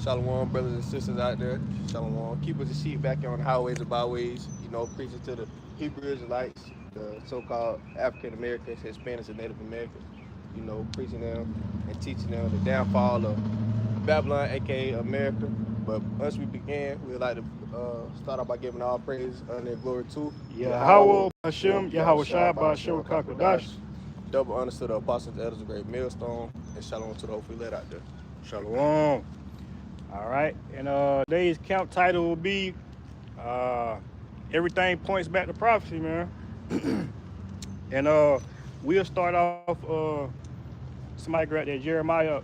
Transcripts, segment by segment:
Shalom, brothers and sisters out there. Shalom. Keep us a seat back on the highways and byways, preaching to the Hebrew Israelites, the so-called African Americans, Hispanics, and Native Americans, preaching them and teaching them the downfall of Babylon, aka America. But as we begin, we'd like to start off by giving all praise, honor, and glory to Yahweh Hashem, Yahweh Shai Ba'Shem Kakadash. Double honors to the apostles, elders, of great millstone, and shalom to the hopefully let out there. Shalom. All right, and today's camp title will be Everything Points Back to Prophecy, man. And we'll start off, somebody grabbed that Jeremiah,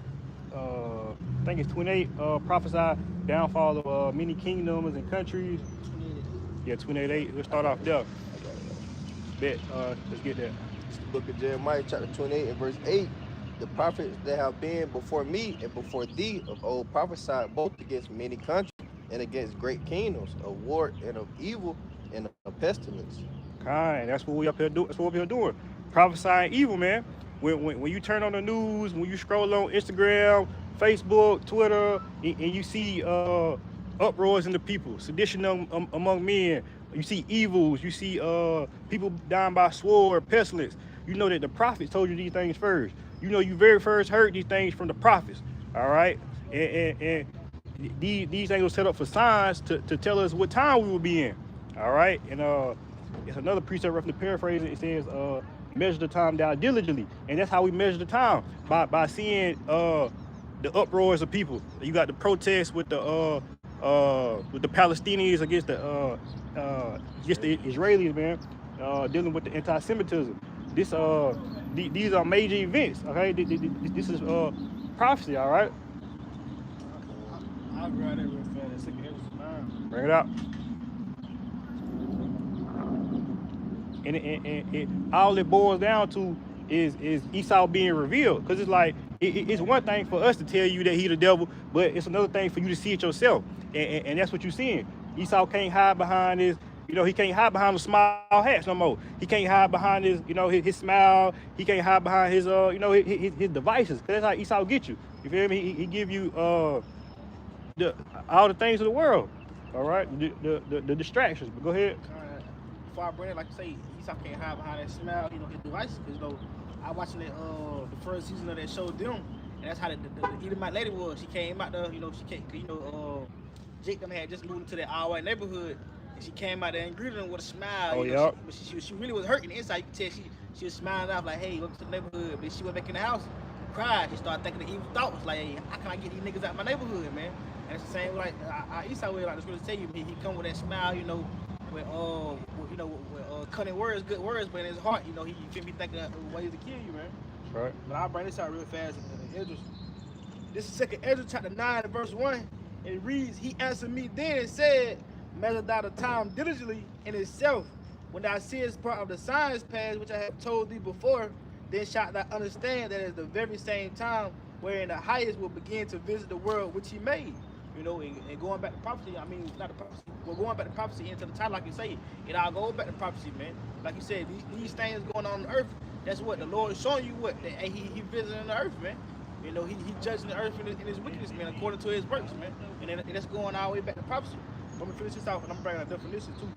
I think it's 28, prophesy downfall of many kingdoms and countries. Yeah, 28:8. We'll start off there. Bet, let's get that. It's the book of Jeremiah, chapter 28 and verse 8. The prophets that have been before me and before thee of old prophesied both against many countries and against great kingdoms, of war and of evil and of pestilence. Kind, that's what we up here do. That's what we're doing. Prophesying evil, man. When you turn on the news, when you scroll on Instagram, Facebook, Twitter, and you see uproars in the people, sedition among men, you see evils, you see people dying by sword, pestilence. You know that the prophets told you these things first. You know you very first heard these things from the prophets. All right, and these things were set up for signs to tell us what time we will be in. All right, and it's another precept, roughly paraphrasing. It says, measure the time down diligently, and that's how we measure the time, by seeing the uproars of people. You got the protests with the Palestinians against the Israelis, man, dealing with the anti-Semitism. These are major events. Okay, this is prophecy. All right. I'll grab that real fast. It's like an Bring it out. And all it boils down to is Esau being revealed. Because it's like, it's one thing for us to tell you that he the devil, but it's another thing for you to see it yourself. And that's what you're seeing. Esau can't hide behind his, he can't hide behind the smile hats no more. He can't hide behind his, his smile. He can't hide behind his, his devices. Because that's how Esau get you. You feel me? He give you all the things of the world. All right? The distractions. But go ahead. Before I bring it, like I say, Esau can't hide behind that smile, his devices. Because, I watching the first season of that show, Them, and that's how the Edomite lady was. She came out there, she came, Jake them had just moved into that all-white neighborhood, and she came out there and greeted them with a smile. Oh, yeah. But she really was hurting inside. You can tell she was smiling out like, hey, welcome to the neighborhood. But she went back in the house, cried. She started thinking the evil thoughts, like, hey, how can I get these niggas out of my neighborhood, man? And it's the same like Esau way, like this really tell you, he come with that smile, with cunning words, good words, but in his heart, he feel me thinking of ways to kill you, man. Right. But I'll bring this out real fast. This is 2nd Ezra chapter 9 and verse 1. It reads, he answered me then and said, measure thou the time diligently in itself. When thou seest part of the signs past, which I have told thee before, then shalt thou understand that at the very same time wherein the highest will begin to visit the world which he made. And going back to prophecy, not the prophecy, we're going back to prophecy into the title, like you say, it all goes back to prophecy, man. Like you said, these things going on the earth, that's what the Lord is showing you, what that he visiting the earth, man. He judging the earth in his wickedness, man, according to his works, man. And that's going all the way back to prophecy. Let me finish this off, and I'm bringing a definition too.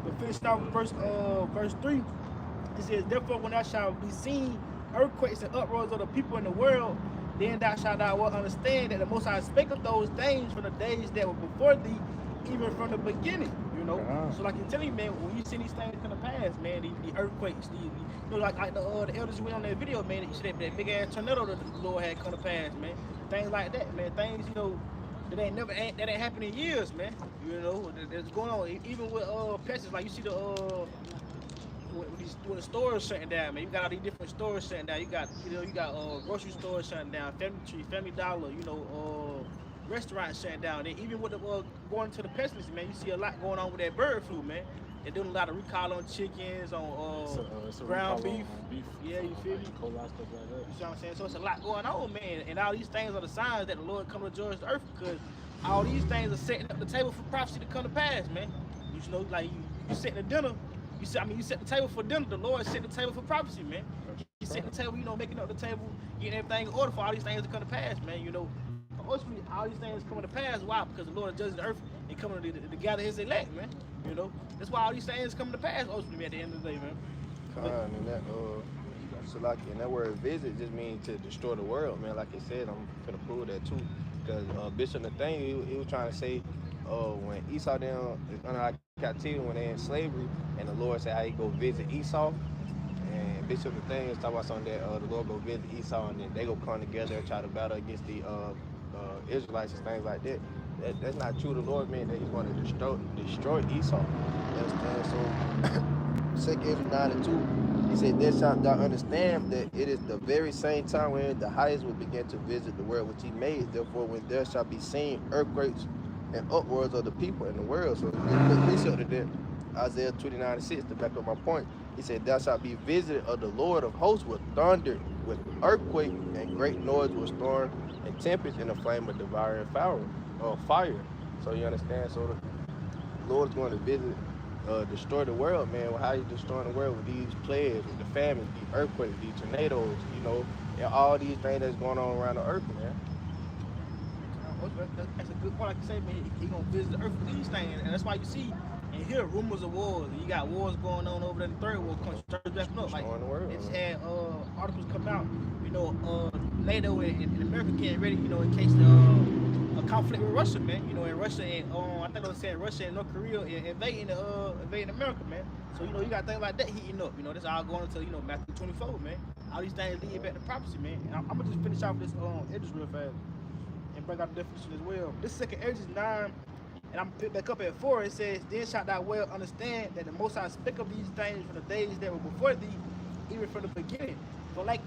But finish off with verse 3. It says, therefore, when thou shalt be seen earthquakes and uproars of the people in the world, then thou shalt understand that the Most High spake of those things from the days that were before thee, even from the beginning. So like you're telling me, man, when you see these things come to pass, man, the earthquakes, like the elders went on that video, man, you see that big ass tornado that the Lord had come to pass, man. Things like that, man. Things, that ain't happened in years, man. That's going on. Even with pests, like you see when the stores shutting down, man. You got all these different stores shutting down. You got grocery stores shutting down, Family Tree, Family Dollar, restaurants shutting down. And even with the going to the pestilence, man, you see a lot going on with that bird flu, man. They're doing a lot of recall on chickens, on ground beef. Yeah, you feel me? Stuff like that. You see what I'm saying? So it's a lot going on, man. And all these things are the signs that the Lord come to judge the earth, because all these things are setting up the table for prophecy to come to pass, man. Like you setting the dinner. You set the table for dinner. The Lord set the table for prophecy, man. You set the table, making up the table, getting everything in order for all these things to come to pass, man. ultimately, all these things coming to pass. Why? Because the Lord is judging the earth and coming to gather His elect, man. You know, that's why all these things coming to pass ultimately at the end of the day, man. And that so like, and that word visit just means to destroy the world, man. Like I said, I'm gonna prove that too. Because Bishop Nathaniel, he was trying to say, when Esau them is under our captivity, when they're in slavery, and the Lord said how he go visit Esau. And Bishop Nathaniel was talking about something that the Lord go visit Esau, and then they go come together and try to battle against the Israelites and things like that. That's not true. The Lord meant that He's going to destroy Esau. You understand? So 2 Ezra 9 and 2, he said, "Then shalt thou understand that it is the very same time when the highest will begin to visit the world which He made. Therefore, when there shall be seen earthquakes and upwards of the people in the world." So he said that Isaiah 29 and 6 to back up my point. He said, "Thou shalt be visited of the Lord of hosts with thunder, with earthquake, and great noise, with storm and tempest, and a flame of devouring fire." So you understand? So the Lord is going to visit, destroy the world, man. Well, how He's destroying the world with these plagues, with the famines, the earthquakes, these tornadoes, you know, and all these things that's going on around the earth, man. That's a good point. Like you say, man, He gonna visit the earth with these things, and that's why you see and hear rumors of wars. And you got wars going on over there in the third world country, wrapping up. Like they just had articles come out, you know, NATO and America getting ready, you know, in case a conflict with Russia, man. You know, and Russia and I think they were saying Russia and North Korea invading America, man. So you know, you got things like that heating up. You know, that's all going into, you know, Matthew 24, man. All these things leading back to prophecy, man. And I'm gonna just finish off this Edges real fast and bring out the definition as well. This 2 Edges 9. And I'm pick back up at 4. It says, "Then shalt thou well understand that the Most High spake of these things from the days that were before thee, even from the beginning. For like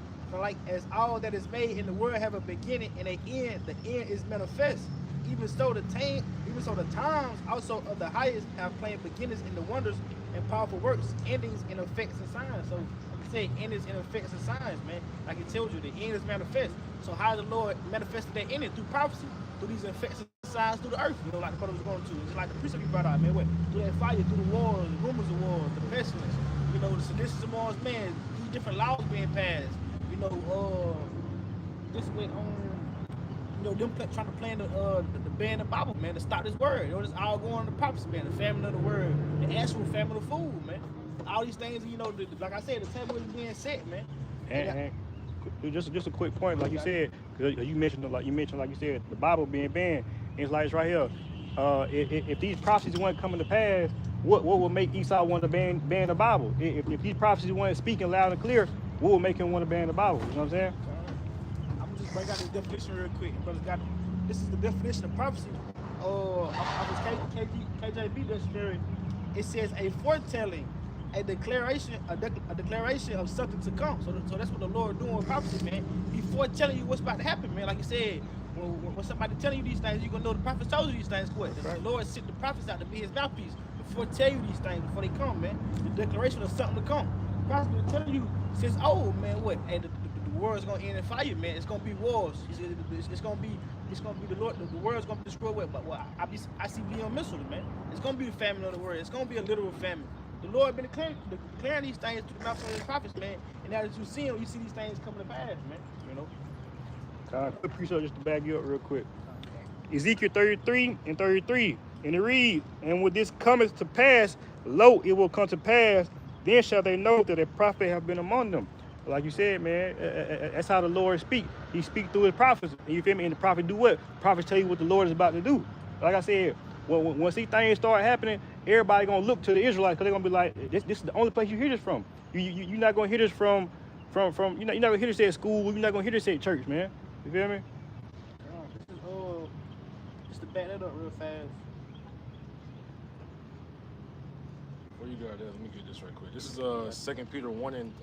as all that is made in the world have a beginning and an end, the end is manifest. Even so the times also of the highest have plain beginnings in the wonders and powerful works, endings and effects and signs." So like I say, endings and effects and signs, man. Like it tells you, the end is manifest. So how is the Lord manifested that ending? Through prophecy, through these effects and signs through the earth, you know, like the brother was going to. Just like the precept you brought out, man. What? Through that fire, through the wars, the rumors of wars, the pestilence, you know, the seditious amongst men, these different laws being passed, you know, this went on, you know, them trying to plan the ban the Bible, man, to stop this word. You know, it's all going on the prophecy, man, the famine of the word, the actual famine of food, man. All these things, you know, like I said, the table is being set, man. And just a quick point, like you said, because you mentioned like you said, the Bible being banned. It's like it's right here. If these prophecies weren't coming to pass, what would make Esau want to ban the Bible? If these prophecies weren't speaking loud and clear, what would make him want to ban the Bible? You know what I'm saying? I'm gonna just bring out this definition real quick, brothers. This is the definition of prophecy. Off this KJV dictionary, it says a foretelling, a declaration of something to come. So that's what the Lord doing with prophecy, man. He foretelling you what's about to happen, man. Like you said, when somebody telling you these things, you're gonna know the prophets told you these things. What? The Lord sent the prophets out to be His mouthpiece to foretell you these things before they come, man. The declaration of something to come. The prophet will tell you since old, man. What? Hey, the world's gonna end in fire, man. It's gonna be wars. It's gonna be the Lord. The world's gonna be destroyed with. But I see beyond missiles, man. It's gonna be a famine of the world. It's gonna be a literal famine. The Lord been declaring these things through the mouth of His prophets, man. And now that you see them, you see these things coming to pass, man. You know. Quick precept just to back you up real quick. Ezekiel 33 and 33, and it reads, "And when this cometh to pass, lo, it will come to pass, then shall they know that a prophet have been among them." Like you said, man, that's how the Lord speak. He speak through His prophets. You feel me? And the prophet do what? Prophets tell you what the Lord is about to do. Like I said, once these things start happening, everybody gonna look to the Israelites because they're gonna be like, this is the only place you hear this from. You're not gonna hear this from you're not gonna hear this at school. You're not gonna hear this at church, man. You feel me? This is just to back that up real fast. Where you got that? Let me get this right quick. This is 2 Peter 1 and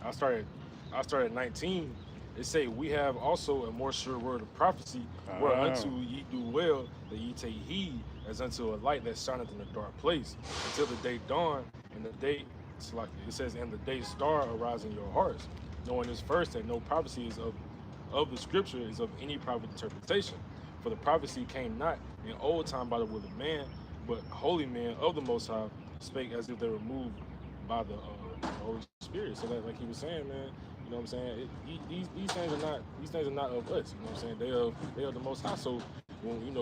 I started at 19. It say, "We have also a more sure word of prophecy, whereunto ye do well that ye take heed, as unto a light that shineth in a dark place, until the day dawn, and the day," it's like it says, "and the day star arise in your hearts, knowing this first that no prophecy is of the scripture is of any private interpretation. For the prophecy came not in old time by the will of man, but holy men of the Most High spake as if they were moved by the Holy Spirit." spirit. So like he was saying, man, you know what I'm saying? These things are not of us. You know what I'm saying? They are the Most High. So when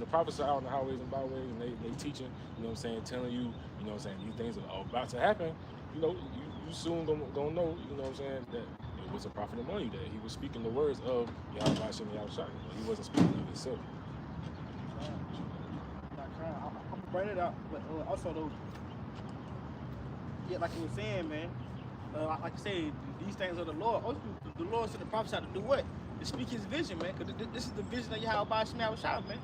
the prophets are out on the highways and byways and they teaching, you know what I'm saying, telling you, you know what I'm saying, these things are about to happen, you know, you soon gonna know, you know what I'm saying, that it was a prophet among you, that he was speaking the words of Yahweh Hashem Yahushua. He wasn't speaking of himself. Not crying. I'm gonna bring it out, but also though, yeah, like you were saying, man. Like I say, these things are the Lord. The Lord sent the prophets out to do what? To speak His vision, man. Because this is the vision of Yahweh Hashem Yahushua, man.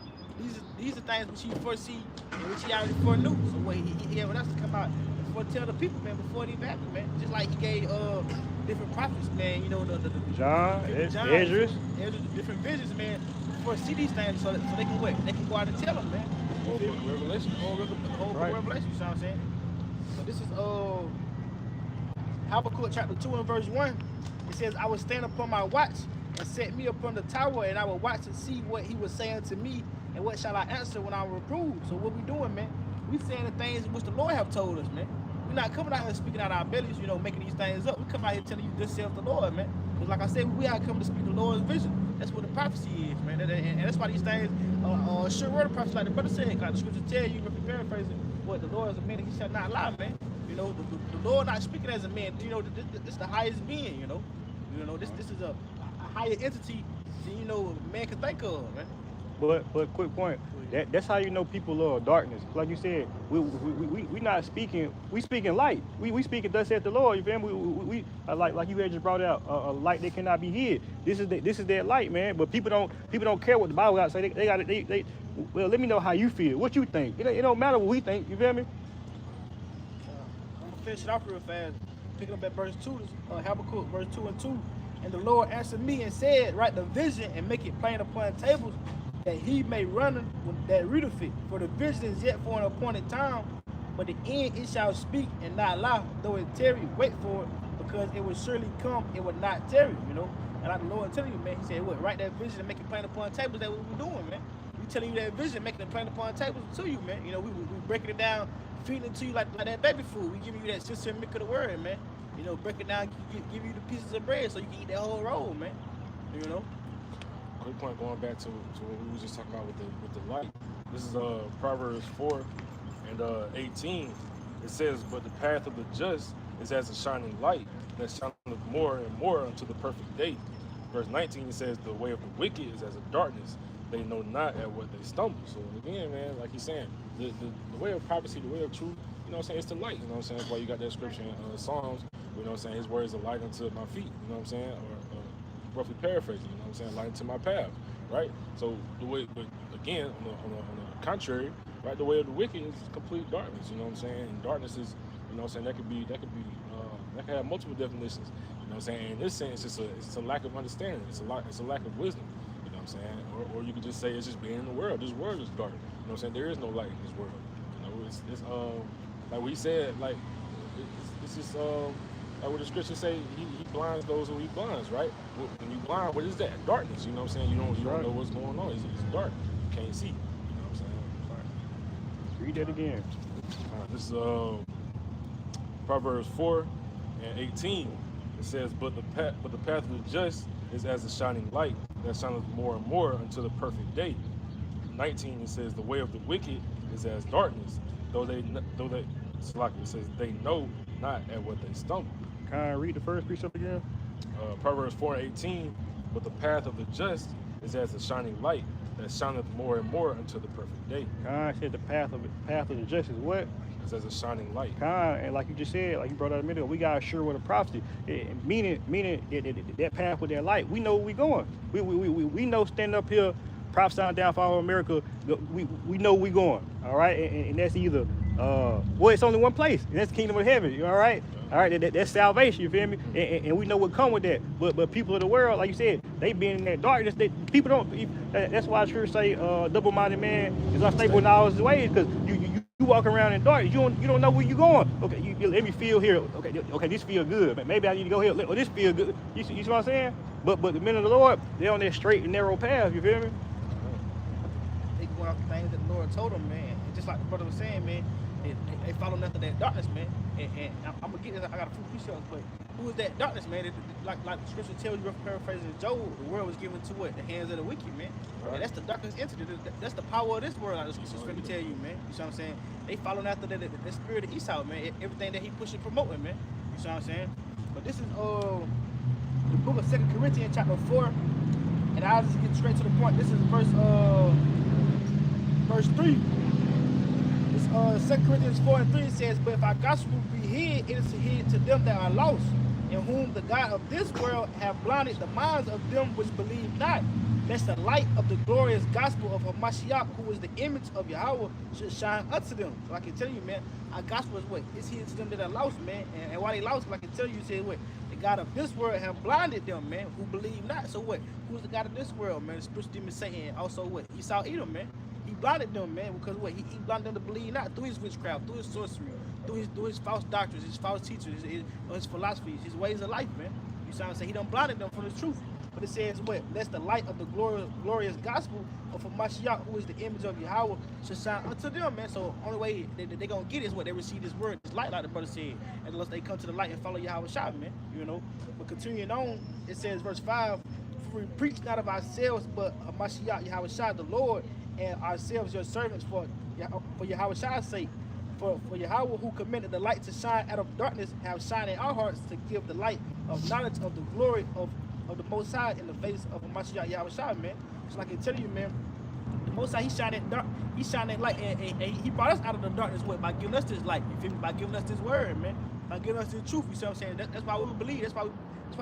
These are things which He foresee and which He already foreknew. So what He had us to come out and foretell the people, man, before it even happened, man. Just like He gave different prophets, man. You know, the John, Esdras, different visions, man. Foresee these things so they can what? They can go out and tell them, man. Whole book of Revelation. Whole book of Revelation. You know what I'm saying? So this is Habakkuk chapter 2 and verse 1. It says, I will stand upon my watch and set me upon the tower, and I will watch and see what he was saying to me, and what shall I answer when I'm reproved. So what we doing, man? We saying the things which the Lord have told us, man. We're not coming out here speaking out our bellies, you know, making these things up. We come out here telling you this says the Lord, man. Because like I said, we have come to speak the Lord's vision. That's what the prophecy is, man. And that's why these things are sure word of prophecy, like the brother said. God, the scripture tell you, if you're paraphrasing, what the Lord is a man, and he shall not lie, man. You know, the Lord not speaking as a man. You know, this is the highest being. You know, this is a higher entity than man can think of, man. But quick point. That's how you know people are darkness. Like you said, we not speaking. We speaking light. We speaking thus saith the Lord. You feel me? We like you had just brought out a light that cannot be hid. This is that light, man. But people don't care what the Bible got to say. They well, let me know how you feel. What you think? It don't matter what we think. You feel me? I'm gonna finish it off real fast. Picking up at verse 2, Habakkuk, verse 2 and 2. And the Lord answered me and said, write the vision and make it plain upon tables, that he may run that readeth it. For the vision is yet for an appointed time, but the end it shall speak and not lie. Though it tarry, wait for it, because it will surely come, it will not tarry, And like the Lord telling you, man, he said, what, write that vision and make it plain upon tables. That's what we're doing, man. We telling you that vision, making it plain upon tables to you, man. We breaking it down, feeding it to you like that baby food. We giving you that sincere milk of the word, man. Break it down, give you the pieces of bread so you can eat that whole roll, man. Quick point, going back to what we were just talking about with the light. This is Proverbs 4 and 18. It says, but the path of the just is as a shining light that shineth more and more unto the perfect day. Verse 19, it says, the way of the wicked is as a darkness. They know not at what they stumble. So again, man, like he's saying, the way of prophecy, the way of truth, it's the light. That's why you got that scripture in Psalms. His words are light unto my feet. Or roughly paraphrasing. Light unto my path. Right. So the way, but again, on the contrary, right, the way of the wicked is complete darkness. And darkness is, that could have multiple definitions. In this sense, it's a lack of understanding. It's a lack of wisdom. Or you could just say it's just being in the world. This world is dark. There is no light in this world. It's like we said, like it's just like what the scriptures say, he blinds those who he blinds, right? When you blind, what is that? Darkness, You don't know what's going on. It's dark. You can't see. Read that again. This is Proverbs 4 and 18. It says, but the path of the just is as a shining light that shineth more and more until the perfect day. 19, it says, the way of the wicked is as darkness, it says they know not at what they stumble. Can I read the first precept again? Proverbs 4:18, but the path of the just is as a shining light that shineth more and more until the perfect day. God said the path of the just is what? It's as a shining light. And like you just said, like you brought out a minute ago, we got sure with a prophecy. Meaning that path with that light, we know where we going. We know standing up here, prophesying down for all America, we know we going. All right, and that's either it's only one place, and that's the kingdom of heaven. All right. All right, that's salvation, you feel me? And we know what come with that. But people of the world, like you said, they been in that darkness. People don't. That's why I sure say double-minded man is unstable in all his ways, because you walk around in darkness. You don't know where you going. Okay, you let me feel here. Okay, this feel good. But maybe I need to go here. Oh, this feel good. You see what I'm saying? But the men of the Lord, they're on that straight and narrow path. You feel me? They going off the things that the Lord told them, man. And just like the brother was saying, man, they following after that darkness, man. and I'm gonna get this. I got a few pre-shows, but who is that darkness, man? Like the scripture tells you, paraphrasing Job, the world was given to what? The hands of the wicked, man. Right. And that's the darkness entity. That's the power of this world. Like the scriptures let me tell you, man. You see what I'm saying? They following after the spirit of Esau, man. Everything that he pushing, promoting, man. You see what I'm saying? But this is the book of 2 Corinthians chapter 4, and I'll just get straight to the point. This is verse 3. This 2 Corinthians 4 and 3 says, but if our gospel be hid, it is hid to them that are lost, in whom the God of this world have blinded the minds of them which believe not, lest the light of the glorious gospel of Hamashiach, who is the image of Yahweh, should shine unto them. So I can tell you, man, our gospel is what? It's hid to them that are lost, man. And why they lost, like I can tell you, say what? The God of this world have blinded them, man, who believe not. So what? Who's the God of this world, man? The spiritual demon Satan. Also what? Esau Edom, man. He blinded them, man, because what? He blinded them to believe not through his witchcraft, through his sorcery, through his false doctrines, his false teachers, his philosophies, his ways of life, man. You see what I'm saying? He done blinded them from the truth. But it says what? Lest the light of the glorious gospel of Hamashiach, who is the image of Yahweh, should shine unto them, man. So only way they gonna get is what? They receive this word, this light, like the brother said. And unless they come to the light and follow Yahweh Shah, man. You know. But continuing on, it says verse 5, for we preach not of ourselves, but Hamashiach Yahweh Shah, the Lord, and ourselves your servants for Yahweh Shah's sake. For Yahweh, who commanded the light to shine out of darkness, have shined in our hearts to give the light of knowledge of the glory of the Most High in the face of Hamashiach Yahweh Shah, man. So like I can tell you, man, the Most High, he shined that light, and he brought us out of the darkness, what? By giving us this light, you feel me? By giving us this word, man. By giving us this truth, you see what I'm saying? That's why we believe. That's why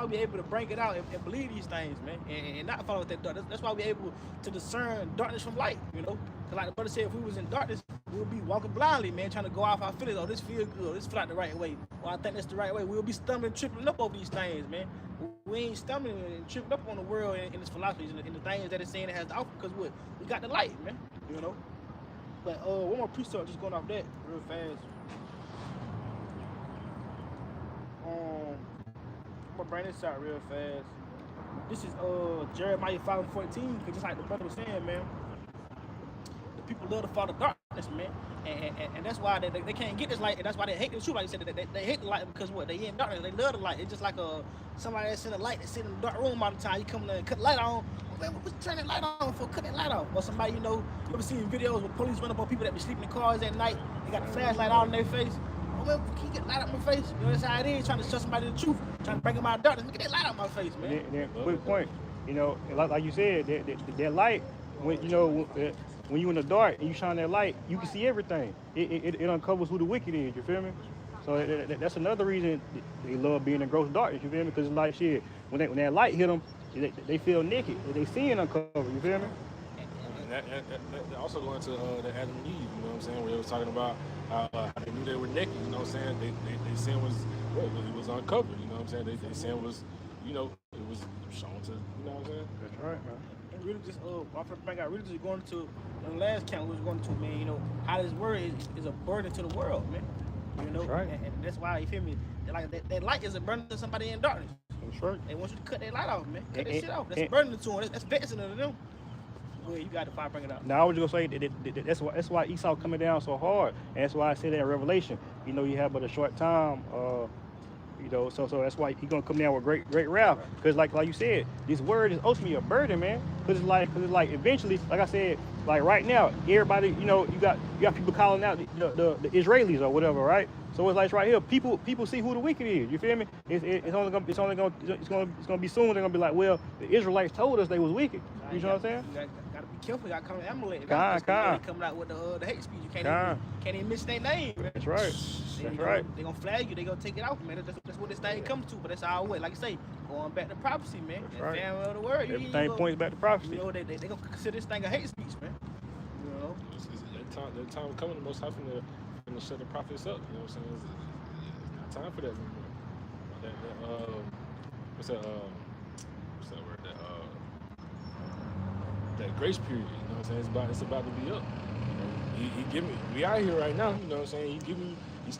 we're able to bring it out and believe these things, man, and not follow that darkness. That's why we're able to discern darkness from light, you know? Because like the brother said, if we was in darkness, we would be walking blindly, man, trying to go off our feelings. Oh, this feel good. This feel like the right way. Well, I think that's the right way. We'll be stumbling, tripping up over these things, man. We ain't stumbling and tripping up on the world and its philosophies and the things that it's saying it has to offer, because what? We got the light, man, you know? But one more precept, just going off that real fast. I'm gonna bring this out real fast. This is Jeremiah 5:14, because just like the brother was saying, man, the people love to follow darkness, man, and that's why they can't get this light, and that's why they hate the truth. Like you said, they hate the light because what? They in darkness. They love the light. It's just like somebody that's in the light, that's sitting in the dark room all the time. You come in there and cut the light on. Man, what you turn that light on for? Cut that light off. Or somebody, you know, you ever seen videos where police run up on people that be sleeping in cars at night? They got the flashlight out in their face. Oh man, can you get light out my face? You know, that's how it is. Trying to show somebody the truth, trying to bring them out of darkness. Look at that light out my face, man. And then, quick point, you know, like you said, that light, when you know, when you in the dark and you shine that light, you can see everything. It uncovers who the wicked is. You feel me? So that's another reason they love being in gross darkness. You feel me? Because it's like shit, when that light hit them, they feel naked. They seeing uncovered. You feel me? And that also going to the Adam and Eve, you know what I'm saying? Where they was talking about how they knew they were naked, you know what I'm saying? They sin was, well, it was uncovered, you know what I'm saying? They sin was, you know, it was shown to, you know what I'm saying? That's right, man. And really just, off the bring out, really just going to, the last count we was going to, man, you know, how this word is a burden to the world, man. You know? That's right. And that's why, you feel me? Like that light is a burden to somebody in darkness. That's right. They want you to cut that light off, man. Cut that shit off. That's a burden to them. That's vexing to them. Go ahead, you got to find, bring it out. Now I was just gonna say that's why Esau coming down so hard, and that's why I said that in Revelation. You know, you have but a short time. You know, so that's why he's gonna come down with great wrath. Because like you said, this word is ultimately a burden, man. Because it's like eventually, like I said, like right now, everybody, you know, you got people calling out the Israelis or whatever, right? So it's like right here, people see who the wicked is. You feel me? It's gonna be soon. They're gonna be like, well, the Israelites told us they was wicked. You know what I'm saying? You gotta be careful. You gotta come to Amalek. Coming out with the hate speech. You can't even mention their name, man. That's right. That's right. They're gonna flag you. They're gonna take it off, man. That's what this thing comes to. But that's our way. Like you say, going back to prophecy, man. That's right. Family of the word. Everything points back to prophecy. You know, they gonna consider this thing a hate speech, man. You know. That time coming, the Most High from the shut the prophets up. You know what I'm saying? It's not time for that anymore. What's that word? That grace period. You know what I'm saying? It's about to be up. You know? He give me. We out here right now. You know what I'm saying? He give me. He's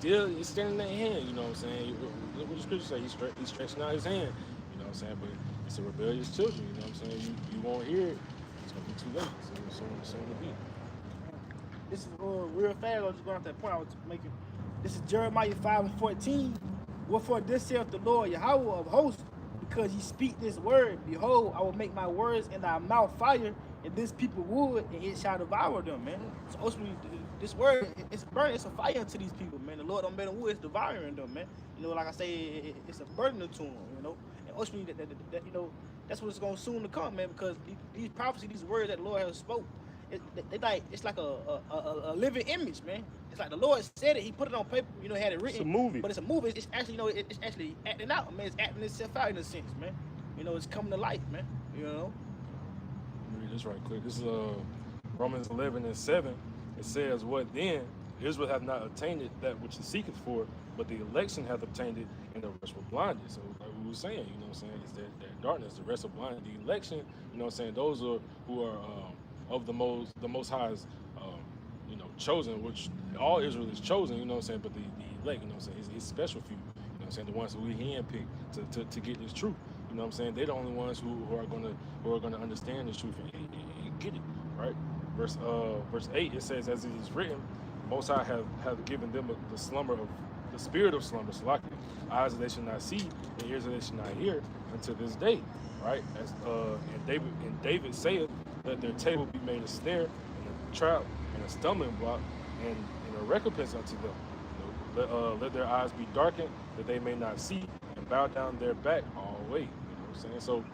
standing that hand. You know what I'm saying? Look what the scripture say. He's stretching out his hand. You know what I'm saying? But it's a rebellious children. You know what I'm saying? You won't hear it. It's gonna be too late. Soon to be. This is real fast. I was just going off that point I was making. This is Jeremiah 5:14. Wherefore this saith the Lord Yahweh of hosts, because ye speak this word, behold, I will make my words in thy mouth fire, and this people wood, and it shall devour them, man. So ultimately, this word, it's burning, it's a fire unto these people, man. The Lord don't make them wood, it's devouring them, man. You know, like I say, it's a burden to them, you know. And ultimately, that you know, that's what's going to soon to come, man, because these prophecies, these words that the Lord has spoke, it's like a living image, man. It's like the Lord said it, he put it on paper, you know, had it written. It's a movie. But it's a movie. It's actually, you know, it's actually acting out, man. It's acting itself out in a sense, man. You know, it's coming to life, man. You know. Let me read this right quick. This is Romans 11:7. It says, "What then? Israel hath not obtained it, that which it seeketh for, but the election hath obtained it, and the rest were blinded." So, like we were saying, you know what I'm saying, is that darkness, the rest are blinded. The election, you know what I'm saying, those are who are of the most high's, you know, chosen, which all Israel is chosen, you know what I'm saying, but the elect, you know what I'm saying, it's special few, you know what I'm saying, the ones who we handpicked to get this truth, you know what I'm saying, they're the only ones who are gonna understand this truth and get it, right? Verse 8, it says, "As it is written, Most High have given them the slumber of the spirit of slumber, so like eyes that they should not see, and ears that they should not hear, until this day," right? As and David saith, "Let their table be made a snare and a trap and a stumbling block, and a recompense unto them. You know, let their eyes be darkened, that they may not see, and bow down their back all the way." You know what I'm saying? So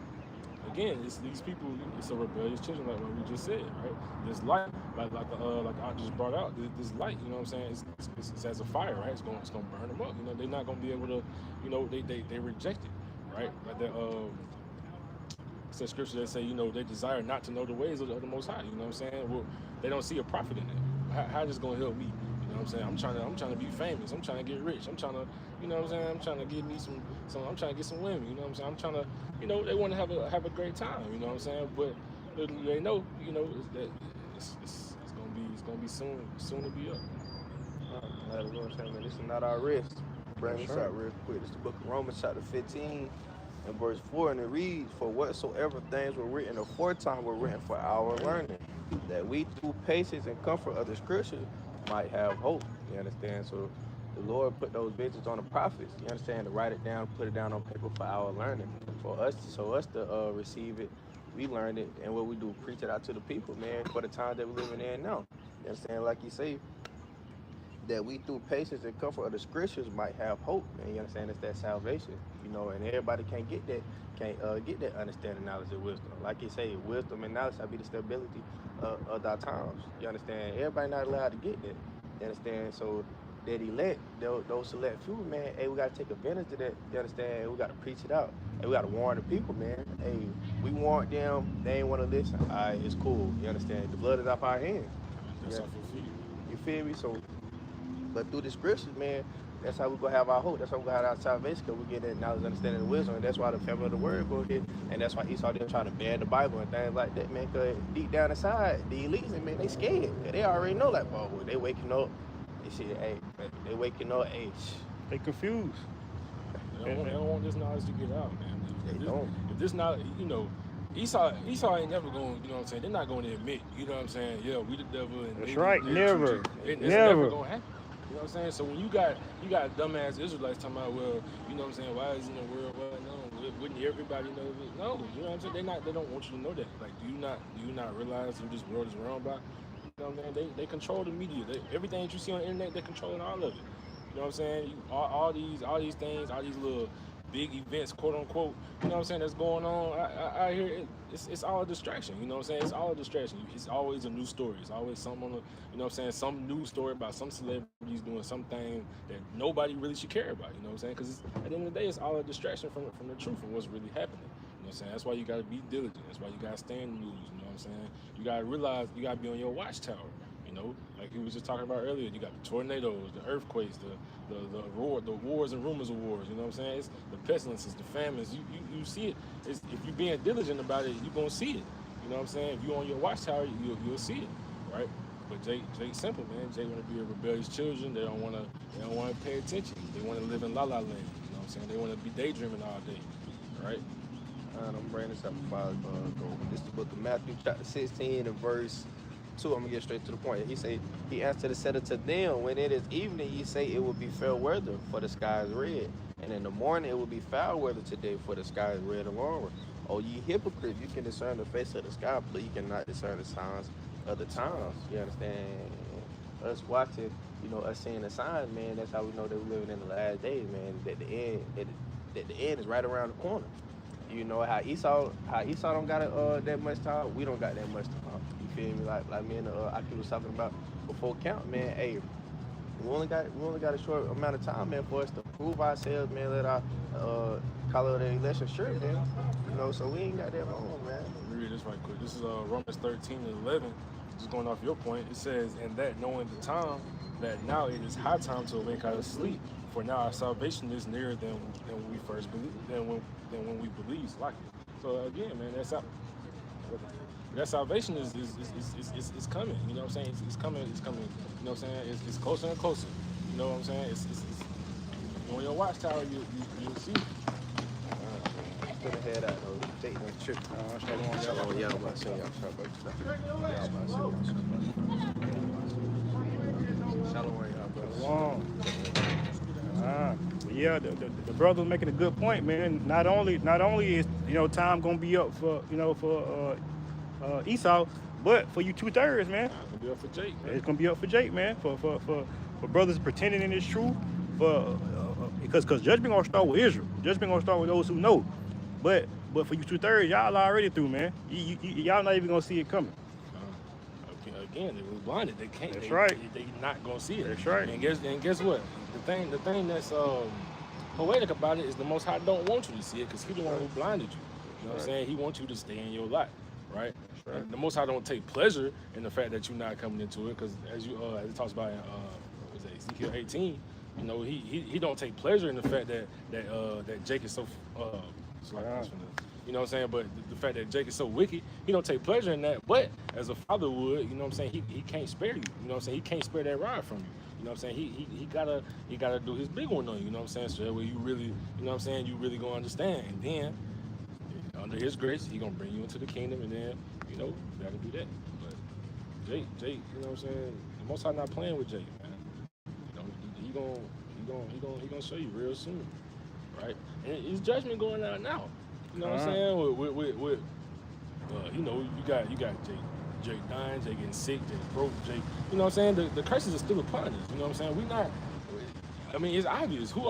again, it's these people. It's a rebellious children, like what we just said, right? This light, like I just brought out, this light. You know what I'm saying? It's as a fire, right? It's gonna burn them up. You know, they're not gonna be able to. You know, they reject it, right? Like that. It's a scripture that say, you know, they desire not to know the ways of the Most High. You know what I'm saying? Well, they don't see a profit in it. How this gonna help me? You know what I'm saying? I'm trying to be famous. I'm trying to get rich. I'm trying to, you know what I'm saying? I'm trying to get me some. I'm trying to get some women. You know what I'm saying? I'm trying to, you know, they want to have a great time. You know what I'm saying? But they know, you know, that it's gonna be soon to be up. You know what I'm saying, man? This is not our rest. Bring this out real quick. It's the book of Romans, chapter 15. And verse 4, and it reads, "For whatsoever things were written aforetime were written for our learning, that we through patience and comfort of the scriptures might have hope." You understand? So the Lord put those visions on the prophets, you understand, to write it down, put it down on paper for our learning. For us, to receive it, we learned it, and what we do, preach it out to the people, man, for the time that we're living in now. You understand? Like you say, that we through patience and comfort of the scriptures might have hope, and you understand, it's that salvation, you know, and everybody can't get that understanding, knowledge, and wisdom. Like you say, wisdom and knowledge shall be the stability of our times. You understand? Everybody not allowed to get that. You understand? So that elect, those select few, man, hey, we gotta take advantage of that. You understand? We gotta preach it out. Hey, we gotta warn the people, man. Hey, we warned them, they ain't wanna listen. All right, it's cool. You understand? The blood is off our hands. That's Yeah. off your feet. You feel me? So, but through the scriptures, man, that's how we're going to have our hope. That's how we're going to have our salvation, because we get that knowledge, understanding, and wisdom. And that's why the family of the word go here. And that's why Esau didn't try to ban the Bible and things like that, man, because deep down inside, the elites, man, they scared. They already know that, boy. They waking up. They see, hey, they waking up, hey, They confused. They don't want this knowledge to get out, man. They don't. If this knowledge, you know, Esau ain't never going, you know what I'm saying? They're not going to admit, you know what I'm saying? Yeah, we the devil. And That's they, right. they Never. It's Never. never going to happen. You know what I'm saying? So when you got dumbass Israelites talking about, well, you know what I'm saying? Why is in the world well known? Wouldn't everybody know this? No, you know what I'm saying? They don't want you to know that. Like, do you not realize who this world is run by? You know what I'm saying? They control the media. Everything that you see on the internet, they're controlling all of it. You know what I'm saying? All these things, all these little big events, quote unquote, you know what I'm saying, that's going on. I hear it's all a distraction, you know what I'm saying? It's all a distraction. It's always a new story. It's always something on the, you know what I'm saying, some news story about some celebrities doing something that nobody really should care about, you know what I'm saying? Because at the end of the day, it's all a distraction from the truth and what's really happening. You know what I'm saying? That's why you got to be diligent. That's why you got to stay in the news, you know what I'm saying? You got to realize you got to be on your watchtower. You know, like we was just talking about earlier, you got the tornadoes, the earthquakes, the wars and rumors of wars. You know what I'm saying? It's the pestilences, the famines. You see it. If you're being diligent about it, you're gonna see it. You know what I'm saying? If you're on your watchtower, you'll see it, right? But Jake simple, man. Jake want to be a rebellious children. They don't want to pay attention. They want to live in la la land. You know what I'm saying? They want to be daydreaming all day, right? I'm bringing this up before I go. This is the book of Matthew, chapter 16, and verse 2, I'm gonna get straight to the point. He answered and said it to them, when it is evening, ye say it will be fair weather, for the sky is red. And in the morning it will be foul weather today, for the sky is red and longer. Oh, ye hypocrite, you can discern the face of the sky, but you cannot discern the signs of the times. You understand? Us watching, us seeing the signs, man, that's how we know that we're living in the last days, man. That the end is right around the corner. You know how Esau don't got that much time. We don't got that much time. You feel me? Like me and Aki was talking about before count, man. Hey, we only got a short amount of time, man, for us to prove ourselves, man. Let our call it the election sure, man. So we ain't got that long, man. Let me read this right quick. This is Romans 13:11. Just going off your point, it says, "And that knowing the time, that now it is high time to awake out of sleep, for now our salvation is nearer than we first believed, than when we believed." Like it. So again, man, that salvation is coming. You know what I'm saying? It's coming. You know what I'm saying? It's closer and closer. You know what I'm saying? It's on your watchtower. You'll see. Put a head out, though. Take no trip. Shalom, y'all about to say y'all. Shalom. Yeah, the brother's making a good point, man. Not only is time gonna be up for Esau, but for you 2/3, man. It's gonna be up for Jake. Man. It's gonna be up for Jake, man. For brothers pretending in this truth, because judgment gonna start with Israel. Judgment gonna start with those who know. But for you 2/3, y'all already through, man. Y'all not even gonna see it coming. Again, they was blinded. They can't. That's right. They not gonna see it. That's right. And guess what? The thing that's poetic about it is the Most High don't want you to see it, because He the one who blinded you. You know what I'm saying? He wants you to stay in your light, right? The Most High don't take pleasure in the fact that you're not coming into it, because as it talks about in Ezekiel 18, he don't take pleasure in the fact that Jake is so you know what I'm saying? But the fact that Jake is so wicked, he don't take pleasure in that. But as a father would, you know what I'm saying, he can't spare you. You know what I'm saying? He can't spare that rod from you. You know what I'm saying? He gotta do his big one on you. You know what I'm saying? So that way you really, you know what I'm saying, you really gonna understand. And then under His grace, He gonna bring you into the kingdom, and then you gotta do that. But Jake, you know what I'm saying? The Most High not playing with Jake, man. He gonna show you real soon, right? And his judgment going out now. You know what I'm saying? With you got Jake dying, Jake getting sick, Jake broke, Jake. You know what I'm saying? The curses are still upon us. You know what I'm saying? It's obvious who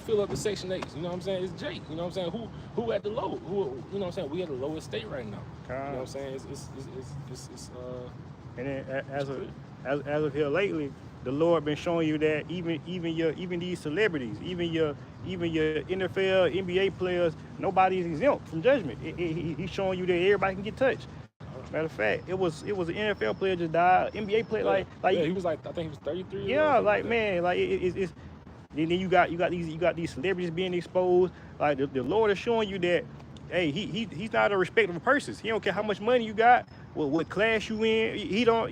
fill up the Section 8s. You know what I'm saying? It's Jake. You know what I'm saying? Who at the low? You know what I'm saying? We at the lowest state right now. You know what I'm saying? It's And then as of here lately, the Lord been showing you that even these celebrities, even your NFL, NBA players, nobody is exempt from judgment. He's showing you that everybody can get touched. Matter of fact, it was an NFL player just died. NBA player he was I think he was 33. Yeah, man, it's then you got these celebrities being exposed. Like the Lord is showing you that, hey, he's not a respectable person. He don't care how much money you got, what class you in. He don't.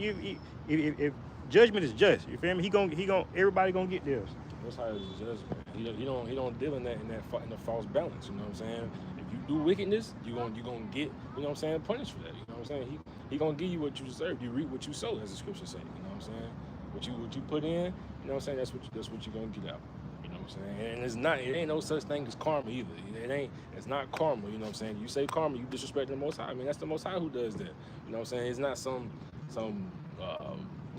If judgment is just, you feel me? He gonna everybody gonna get theirs. Most High is judgment. He don't deal in the false balance. You know what I'm saying? If you do wickedness, you gonna get, you know what I'm saying, punished for that. You know what I'm saying? He gonna give you what you deserve. You reap what you sow, as the scripture say. You know what I'm saying? What you put in, you know what I'm saying? That's what you gonna get out. You know what I'm saying? And it ain't no such thing as karma either. It's not karma. You know what I'm saying? You say karma, you disrespect the Most High. I mean, that's the Most High who does that. You know what I'm saying? It's not some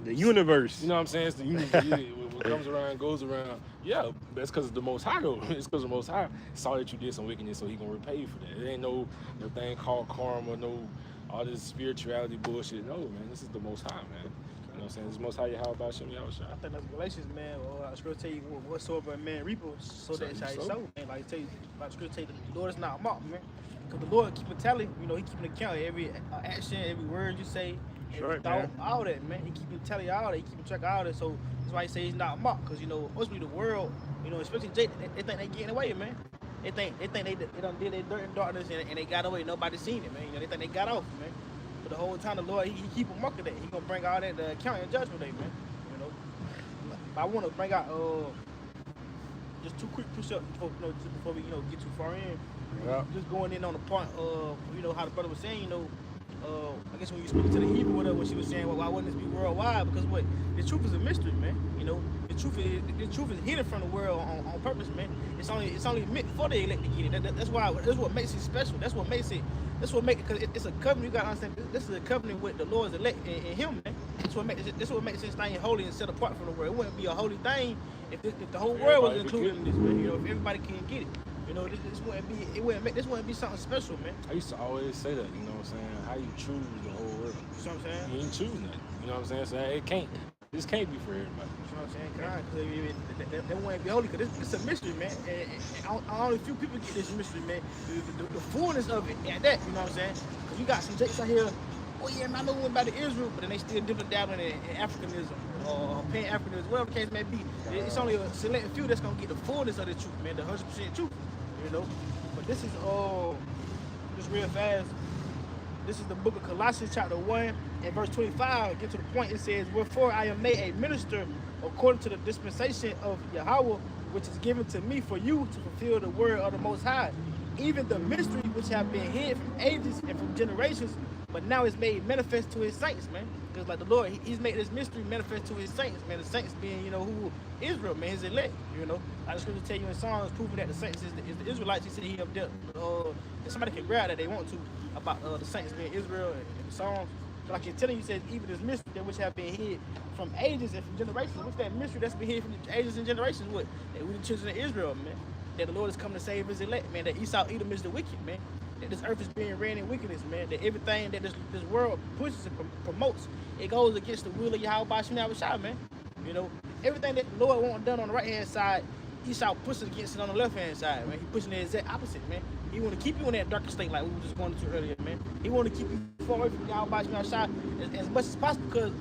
the universe. You know what I'm saying? It's the universe. What comes around goes around. Yeah, that's because of the Most High, though. It's because the Most High saw that you did some wickedness, so He gonna repay you for that. It ain't no thing called karma, no all this spirituality bullshit. No, man, this is the Most High, man. You know what I'm saying? This is Most High Yahweh B'Shem Yahushua. I think that's Galatians, man. Scripture tell you whatsoever a man reapers, so that shall he sow, man. Like tell you, like Scripture tell you, the Lord is not mocked, man. Because the Lord keep a tally, He keeping account of every action, every word you say. Right, thought, man. all that, man. He keeping tally all that. He keeping track of all that. So that's why He say He's not mocked. Because ultimately the world, especially Jake, they think they getting away, man. They think they done did their dirt and darkness and they got away. Nobody seen it, man. They think they got off, man. But the whole time the Lord, He keep on marking that. He gonna bring all that to account and judgment day, man. But I want to bring out just two quick push-ups before we get too far in. Yeah. Just going in on the point of how the brother was saying, I guess when you speak to the Hebrew, whatever, when she was saying, well, why wouldn't this be worldwide? Because what the truth is a mystery, man. You know, the truth is hidden from the world on purpose, man. It's only meant for the elect to get it. That's what makes it special. That's what makes it because it's a covenant. You gotta understand. This is a covenant with the Lord's elect and Him, man. That's what makes this thing holy and set apart from the world. It wouldn't be a holy thing if the whole world was included in this, man. You know, if everybody can get it. You know, this wouldn't be something special, man. I used to always say that, you know what I'm saying? How you choose the whole world. You know what I'm saying? You ain't choosing it. You know what I'm saying? So this can't be for everybody. You know what I'm saying? Because that wouldn't be holy, because it's a mystery, man. And only a few people get this mystery, man. The fullness of it at that, you know what I'm saying? Because you got some jakes out here, oh yeah, man, I know one about the Israel, but then they still dipping dabbling in Africanism or Pan-Africanism, whatever the case may be. It's only a select few that's going to get the fullness of the truth, man, the 100% truth, you know? But this is just real fast. This is the book of Colossians chapter 1 and verse 25. Get to the point. It says, wherefore I am made a minister according to the dispensation of Yahweh, which is given to me for you to fulfill the word of the Most High. Even the mystery which have been hid from ages and from generations, but now is made manifest to his saints, man. Because like the Lord, he's made this mystery manifest to his saints, man. The saints being, you know, who Israel, man, his elect, you know. I just want to tell you in Psalms, proving that the saints is the Israelites. He said he up there. And somebody can grab that they want to about the saints being Israel and the Psalms. But like he's telling you, says even this mystery which have been hid from ages and from generations. What's that mystery that's been hid from the ages and generations? What? That we the children of Israel, man. That the Lord is coming to save his elect, man. That Esau, Edom is the wicked, man. That this earth is being ran in wickedness, man. That everything that this world pushes and promotes, it goes against the will of Yahweh Shai, man. You know, everything that the Lord wants done on the right-hand side, Esau pushes against it on the left-hand side, man. He pushing the exact opposite, man. He want to keep you in that darker state like we were just going to earlier, man. He want to keep you far away from Yahweh Shai as much as possible because,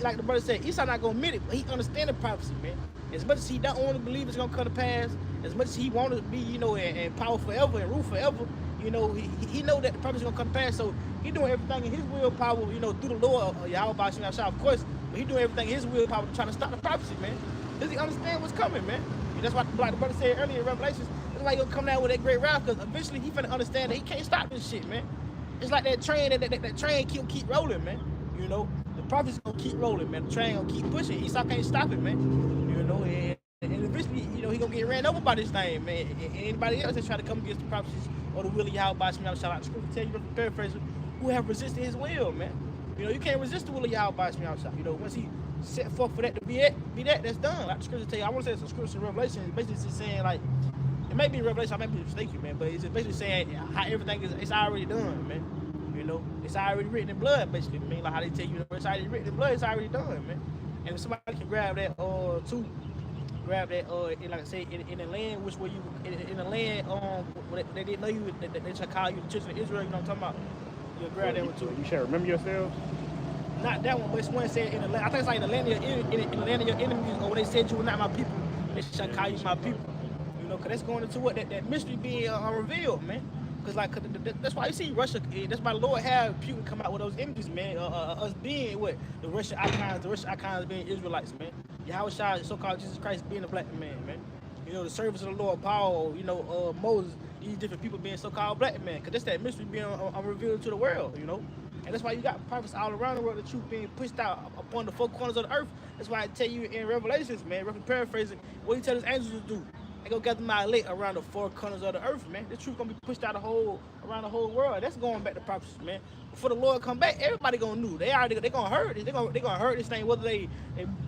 like the brother said, Esau not going to admit it, but he understand the prophecy, man. As much as he don't want to believe it's going to come to pass, as much as he want to be, you know, in power forever and rule forever, you know, he know that the prophecy is going to come to pass, so he doing everything in his willpower, you know, through the Lord, Yahweh Shai, of course, but he doing everything in his willpower to try to stop the prophecy, man. Does he understand what's coming, man? And that's why, like the brother said earlier in Revelations, that's why he gonna come down with that great wrath, because eventually he finna understand that he can't stop this shit, man. It's like that train, that train keep rolling, man. You know, the prophecy gonna keep rolling, man. The train gonna keep pushing. Esau can't stop it, man. You know, and eventually, you know, he gonna get ran over by this thing, man. And anybody else that try to come against the prophecies or the will of Yahweh, shout out the scripture tell you, paraphrase, who have resisted his will, man. You know, you can't resist the will of Yahweh, you know, once he set forth for that to be that's done. Like the scripture tell you, I want to say it's a scripture in Revelation, it's basically just saying, like, it may be in Revelation, I may be mistaken, man, but it's just basically saying how everything is, it's already done, man. You know, it's already written in blood, basically. I mean, like how they tell you, it's already written in blood, it's already done, man. And if somebody can grab that, too, grab that, like I say, in the land, which were you, in the land, they didn't know you, they should call you the children of Israel, you know what I'm talking about? You'll grab that one, too. You shall remember yourselves? Not that one, but it's one said in the land. I think it's like in the land of your enemies, or when they said you were not my people, they shall call you my people. You know, because that's going into what that mystery being revealed, man. Because like that's why you see Russia. That's why the Lord had Putin come out with those images, man. Us being what the Russian icons being Israelites, man. Yahweh Shai, so-called Jesus Christ, being a black man, man. You know, the service of the Lord, Paul, you know, Moses, these different people being so-called black men. Because that's that mystery being revealed to the world, you know. And that's why you got prophets all around the world, the truth being pushed out upon the four corners of the earth. That's why I tell you in Revelations, man, roughly paraphrasing, what he tell his angels to do. They go gather my elect around the four corners of the earth, man. The truth gonna be pushed out around the whole world. That's going back to prophecies, man. Before the Lord come back, everybody gonna know. They gonna hurt it. They gonna hurt this thing, whether they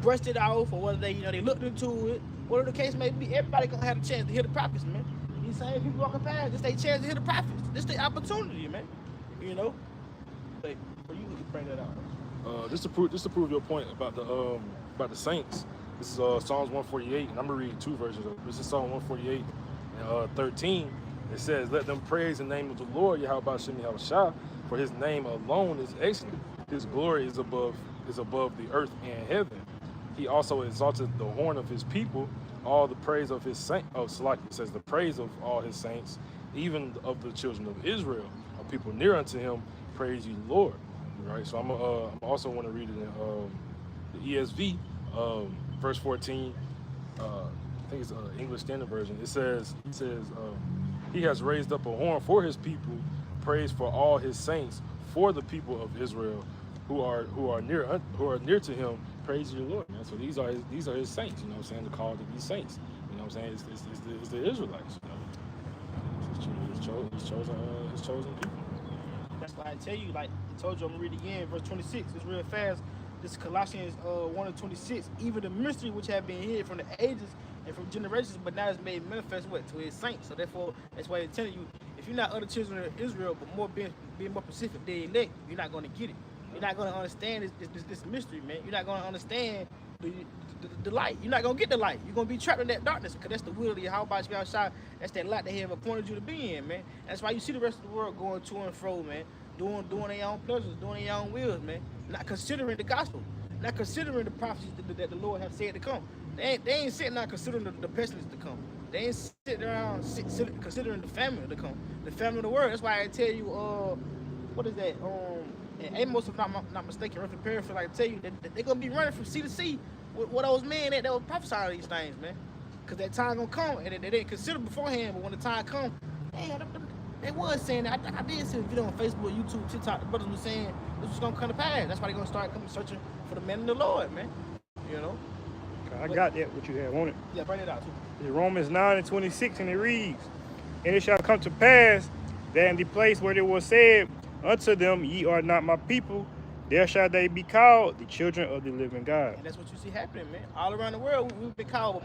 brushed it off or whether they, you know, they looked into it. Whatever the case may be, everybody gonna have a chance to hear the prophets, man. These same people walking past, this their chance to hear the prophets. This their opportunity, man. You know. But for you to bring that out. Just to prove your point about the saints. This is Psalms 148, and I'm gonna read two versions of it. This is Psalm 148 and 13. It says, "Let them praise the name of the Lord, Yahweh Shem Shai, for His name alone is excellent. His glory is above the earth and heaven. He also exalted the horn of His people, all the praise of His saints." Oh, Salaki, it says the praise of all His saints, even of the children of Israel, a people near unto Him. Praise you, Lord. Right. So I'm also want to read it in the ESV, verse 14. I think it's English Standard Version. It says, He has raised up a horn for His people, praise for all His saints, for the people of Israel who are near to him. Praise your Lord, man. So these are his saints. You know what I'm saying? The call to these saints. You know what I'm saying? It's the Israelites. You know, his chosen people. That's why I tell you, like I told you, I'm gonna read it again, verse 26. It's real fast. This is Colossians 1:26. Even the mystery which have been hid from the ages and from generations, but now is made manifest to his saints. So therefore, that's why he's telling you, if you're not other children of Israel, but more being more specific, the elect, you're not gonna get it. You're not gonna understand this mystery, man. You're not gonna understand the light. You're not gonna get the light. You're gonna be trapped in that darkness, because that's the will of Yahweh Shai. That's that light that He have appointed you to be in, man. That's why you see the rest of the world going to and fro, man. Doing their own pleasures, doing their own wills, man. Not considering the gospel, not considering the prophecies that the Lord have said to come. They ain't sitting down considering the pestilence to come. They ain't sitting around considering the famine to come, the famine of the world. That's why I tell you, what is that? And Amos, if not mistaken, roughly paraphrase, I tell you that they're gonna be running from sea to sea with those men that was prophesying these things, man. Cause that time gonna come, and they didn't consider beforehand, but when the time come, they was saying that. I did see a video on Facebook, YouTube, TikTok. The brothers were saying this was gonna come to pass. That's why they're gonna start coming searching for the men of the Lord, man. You know. I got that. What you have on it? Yeah, bring it out too. It's Romans 9:26, and it reads, "And it shall come to pass that in the place where it was said unto them, Ye are not my people, there shall they be called the children of the living God." And that's what you see happening, man. All around the world, we've been called,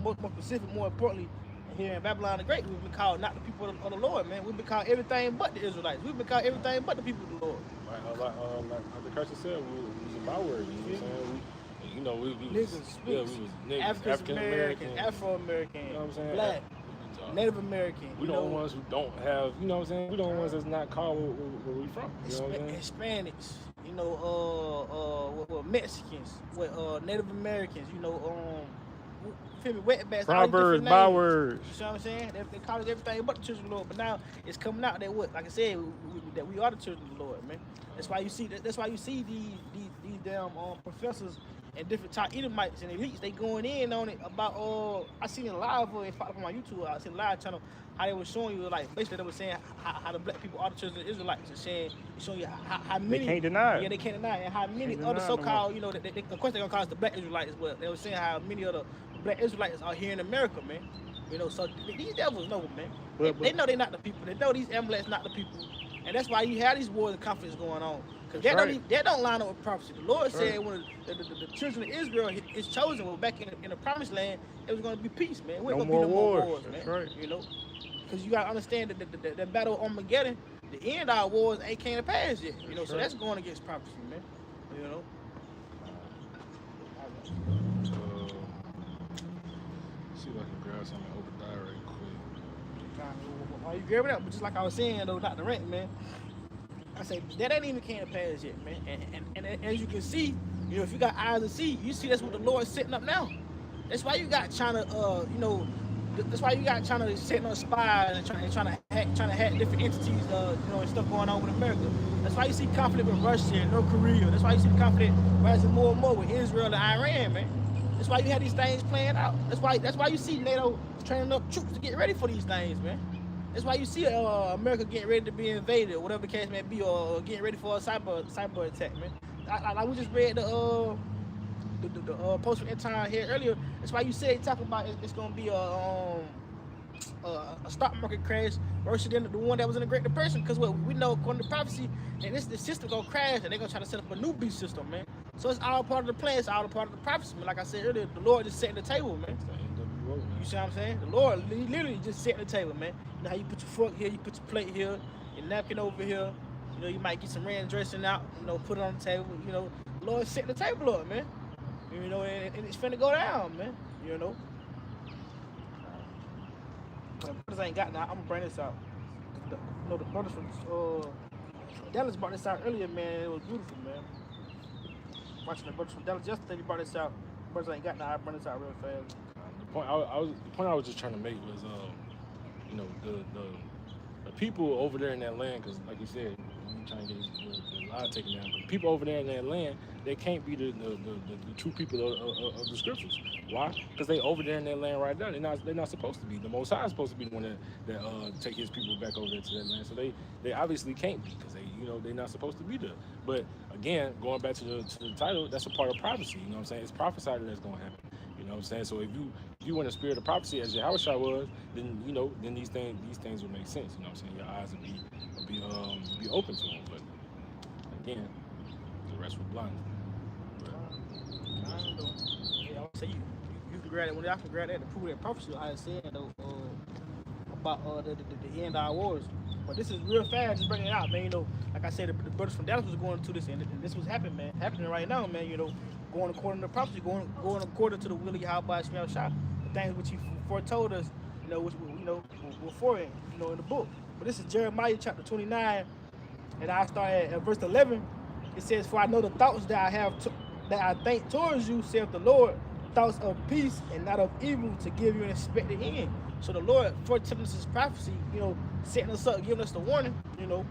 more specific, more importantly, here in Babylon the Great, we've been called not the people of the Lord, man. We've been called everything but the Israelites. We've been called everything but the people of the Lord. Like the Christ said, we was a byword. You know what I'm saying? We was niggas, African American, Afro American, you know what I'm saying? Black, Native American. We the only ones who don't have, you know what I'm saying? We the only ones that's not called where we from. You know what I'm saying? Hispanics, you know, Mexicans, Native Americans, you know, feel me, wetbacks, Proverbs, bywords. You see what I'm saying? They call us everything but the children of the Lord. But now it's coming out that like I said, that we are the children of the Lord, man. That's why you see these damn professors and different top Edomites and elites, they going in on it about I seen it live, it popped up on my YouTube, I seen a live channel, how they were showing you, like basically they were saying how the black people are the children of the Israelites, and showing you how many they can't deny it. Yeah, they can't deny it, and how many other so-called, you know, of course they're gonna call us the black Israelites as well. They were saying how many other black Israelites are here in America, man. You know, so these devils know, man. They know they're not the people. They know these Amaleks not the people, and that's why you have these wars and conflicts going on. Because that don't line up with prophecy. The Lord said when the children of Israel is chosen, well, back in the promised land, it was going to be peace, man. We're going to be no more wars, man. Right. You know, because you got to understand that the battle of Armageddon, the end of our wars ain't came to pass yet. You know, so that's going against prophecy, man. You know. See if I can grab something Obadiah right quick. While you grab it up, but just like I was saying though, Dr. Rent, man. I say that ain't even came to pass yet, man. And as you can see, you know, if you got eyes to see, you see that's what the Lord's setting up now. That's why you got China, you know, that's why you got China setting up spies and trying to hack different entities, you know, and stuff going on with America. That's why you see conflict with Russia and North Korea. That's why you see the conflict rising more and more with Israel and Iran, man. That's why you have these things playing out. That's why you see NATO training up troops to get ready for these things, man. That's why you see America getting ready to be invaded, or whatever the case may be, or getting ready for a cyber attack, man. I we just read the post from Intime here earlier. That's why you said talking about it's gonna be a stock market crash worse than the one that was in the Great Depression. Because what we know, according to prophecy, and the system gonna crash, and they're gonna try to set up a new beast system, man. So it's all part of the plan. It's all part of the prophecy, man. Like I said earlier, the Lord just setting the table, man. You see what I'm saying? The Lord literally just setting the table, man. You know how you put your fork here, you put your plate here, your napkin over here. You know, you might get some ranch dressing out, you know, put it on the table. You know, the Lord setting the table up, man. You know, and it's finna go down, man. You know. Brothers ain't got now. I'm gonna bring this out. You know, the brothers from Dallas brought this out earlier, man. It was beautiful, man. Watching the brothers from Dallas yesterday, they brought this out. Brothers ain't got now. I bring this out real fast. The point I was just trying to make was, the people over there in that land, because like you said, I'm trying to get the I take it down. But people over there in that land, they can't be the true people of the scriptures. Why? Because they over there in that land right now. They're not supposed to be. The Most High is supposed to be the one that take his people back over there to that land. So they obviously can't be because they're not supposed to be there. But again, going back to the title, that's a part of prophecy. You know what I'm saying? It's prophesied that that's going to happen. You know what I'm saying? So if you in the spirit of prophecy as Yahushua was, then then these things will make sense. You know what I'm saying? Your eyes will be open to them. But again, the rest were blind. Yeah, I would say you can grab that. When I can grab that to prove that prophecy, I said though about the end of our wars. But this is real fast, just bringing it out, man. You know, like I said, the brothers from Dallas was going to this, and this was happening right now, man. You know, going according to prophecy, going according to the will of Yahweh Shemel Shah, the things which He foretold us, you know, which were for it, you know, in the book. But this is Jeremiah chapter 29, and I start at verse 11. It says, "For I know the thoughts that I have that I think towards you, saith the Lord, thoughts of peace and not of evil, to give you an expected end." So the Lord foretelling us His prophecy, you know, setting us up, giving us the warning, you know,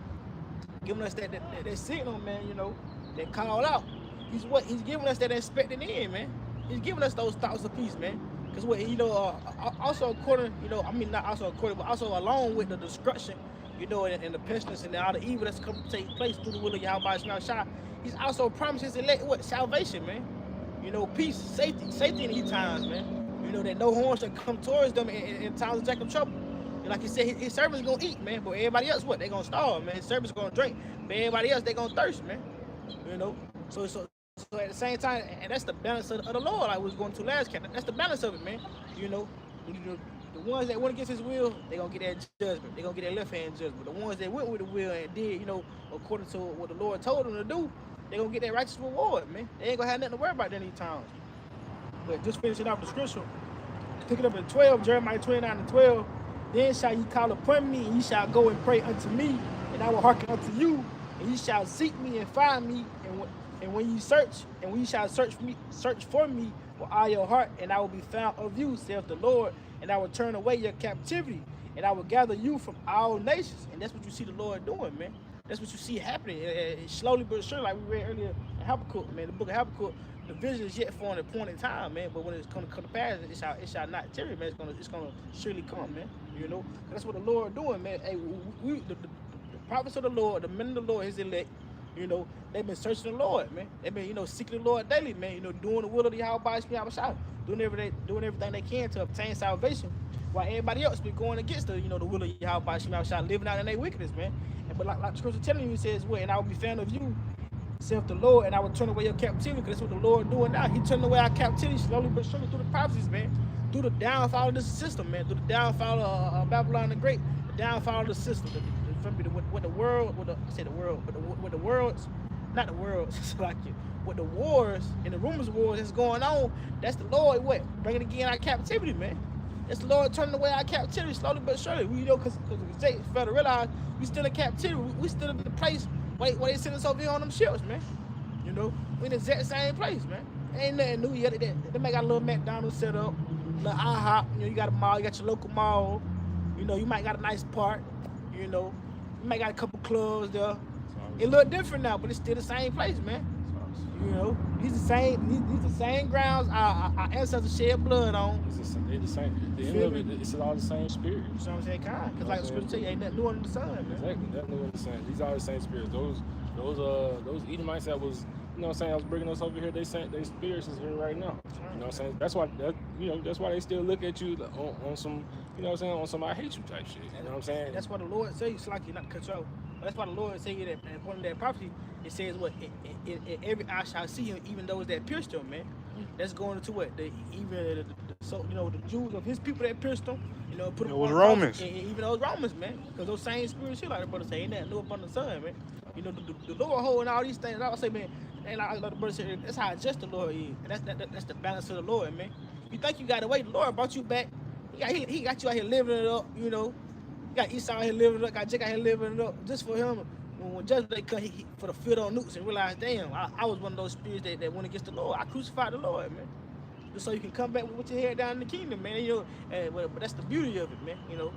giving us that signal, man, you know, that call out. He's giving us that expected end, man. He's giving us those thoughts of peace, man. Because what, you know, also according, you know, I mean not also according, but also along with the destruction, you know, and the pestilence and all the evil that's come to take place through the will of Yahweh Shemel Shah, He's also promised His elect what? Salvation, man. You know, peace, safety in these times, man. You know, that no harm shall come towards them in times of Jacob trouble. And like He said, his servants gonna eat, man. But everybody else, what? They gonna starve, man. His servants gonna drink. But everybody else, they gonna thirst, man. You know? So at the same time, and that's the balance of the Lord, like we was going to last camp. That's the balance of it, man. You know? The ones that went against His will, they gonna get that judgment. They gonna get that left hand judgment. The ones that went with the will and did, you know, according to what the Lord told them to do, they gonna get that righteous reward, man. They ain't gonna have nothing to worry about any times. But just finishing off the scripture, pick it up in 12, Jeremiah 29 and 12. "Then shall ye call upon me, and ye shall go and pray unto me, and I will hearken unto you, and ye shall seek me and find me, and when ye shall search for me with all your heart, and I will be found of you, saith the Lord, and I will turn away your captivity, and I will gather you from all nations." And that's what you see the Lord doing, man. That's what you see happening, slowly but surely, like we read earlier in Habakkuk, man. The book of Habakkuk, the vision is yet for an appointed time, man. But when it's going to come to pass, it shall not tarry, man. It's gonna surely come, man. You know, that's what the Lord doing, man. Hey, the prophets of the Lord, the men of the Lord, His elect, you know, they've been searching the Lord, man. They've been, you know, seeking the Lord daily, man. You know, doing the will of the Yahweh Shemel, doing everything they can to obtain salvation, while everybody else been going against the, you know, the will of Yahweh Shemel, living out in their wickedness, man. But like the scripture telling you, it says, "What? And I will be found of you, saith the Lord, and I will turn away your captivity." Because that's what the Lord doing now. He turning away our captivity slowly but surely through the prophecies, man. Through the downfall of this system, man. Through the downfall of Babylon the Great, the downfall of the system. With the wars and the rumors of wars that's going on, that's the Lord, what? Bringing again our captivity, man. That's the Lord turning away our captivity slowly but surely. We, you know, because they fail to realize we still in captivity. We still in the place where they send us over here on them ships, man. You know, we in the exact same place, man. Ain't nothing new yet. They make got a little McDonald's set up, a little IHOP. You know, you got a mall, you got your local mall. You know, you might got a nice park. You know, you might got a couple clubs there. It look different now, but it's still the same place, man. You know, these the same grounds our ancestors shed blood on. They're the same. The end of it, it's all the same spirit. You know what I'm saying? Because like the scripture tell you, ain't nothing new under the sun, man. Exactly, nothing new under the sun. These are the same spirits. Those Edomites that was, you know what I'm saying, I was bringing us over here, they spirits is here right now. You know what I'm saying? That's why they still look at you on some, you know what I'm saying, on some I hate you type shit. You know what I'm saying? And that's why the Lord says, it's like you're not control. But that's why the Lord says that, and according to that prophecy, it says what? In every eye shall see him, even those that pierced him, man. That's going into what? You know, the Jews of His people that pierced him, you know, put them was on Romans. And even those Romans, man. Because those same spirits here, like the brother say, ain't nothing new up on the sun, man. You know, the Lord holding all these things. I say, man, and like the brother said, that's how just the Lord is. And that's the balance of the Lord, man. You think you got away, the Lord brought you back. He got you out here living it up, you know. You got Esau out here living it up, got Jake out here living it up, just for him. When judgment come, he for the field on nukes and realize, damn, I was one of those spirits that went against the Lord. I crucified the Lord, man. Just so you can come back with your head down in the kingdom, man. You know, but that's the beauty of it, man. You know,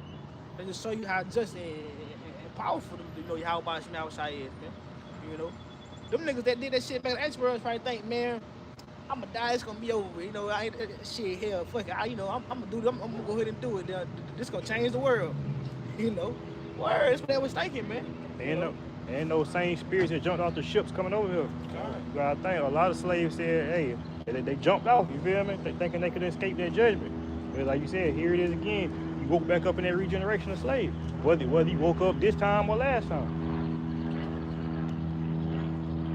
they just show you how just and powerful, you know, Yahweh Shemel is, man. You know, them niggas that did that shit back in Ashburn probably think, man, I'm gonna die. It's gonna be over. You know, I ain't shit. Hell, fuck it. I'm gonna do it. I'm gonna go ahead and do it. This gonna change the world. You know, word. That's what they was thinking, man. And those same spirits that jumped off the ships coming over here. You gotta think a lot of slaves said, hey, they jumped off. You feel me? They thinking they could escape that judgment. But like you said, here it is again. You woke back up in that regeneration of slave. Whether you woke up this time or last time.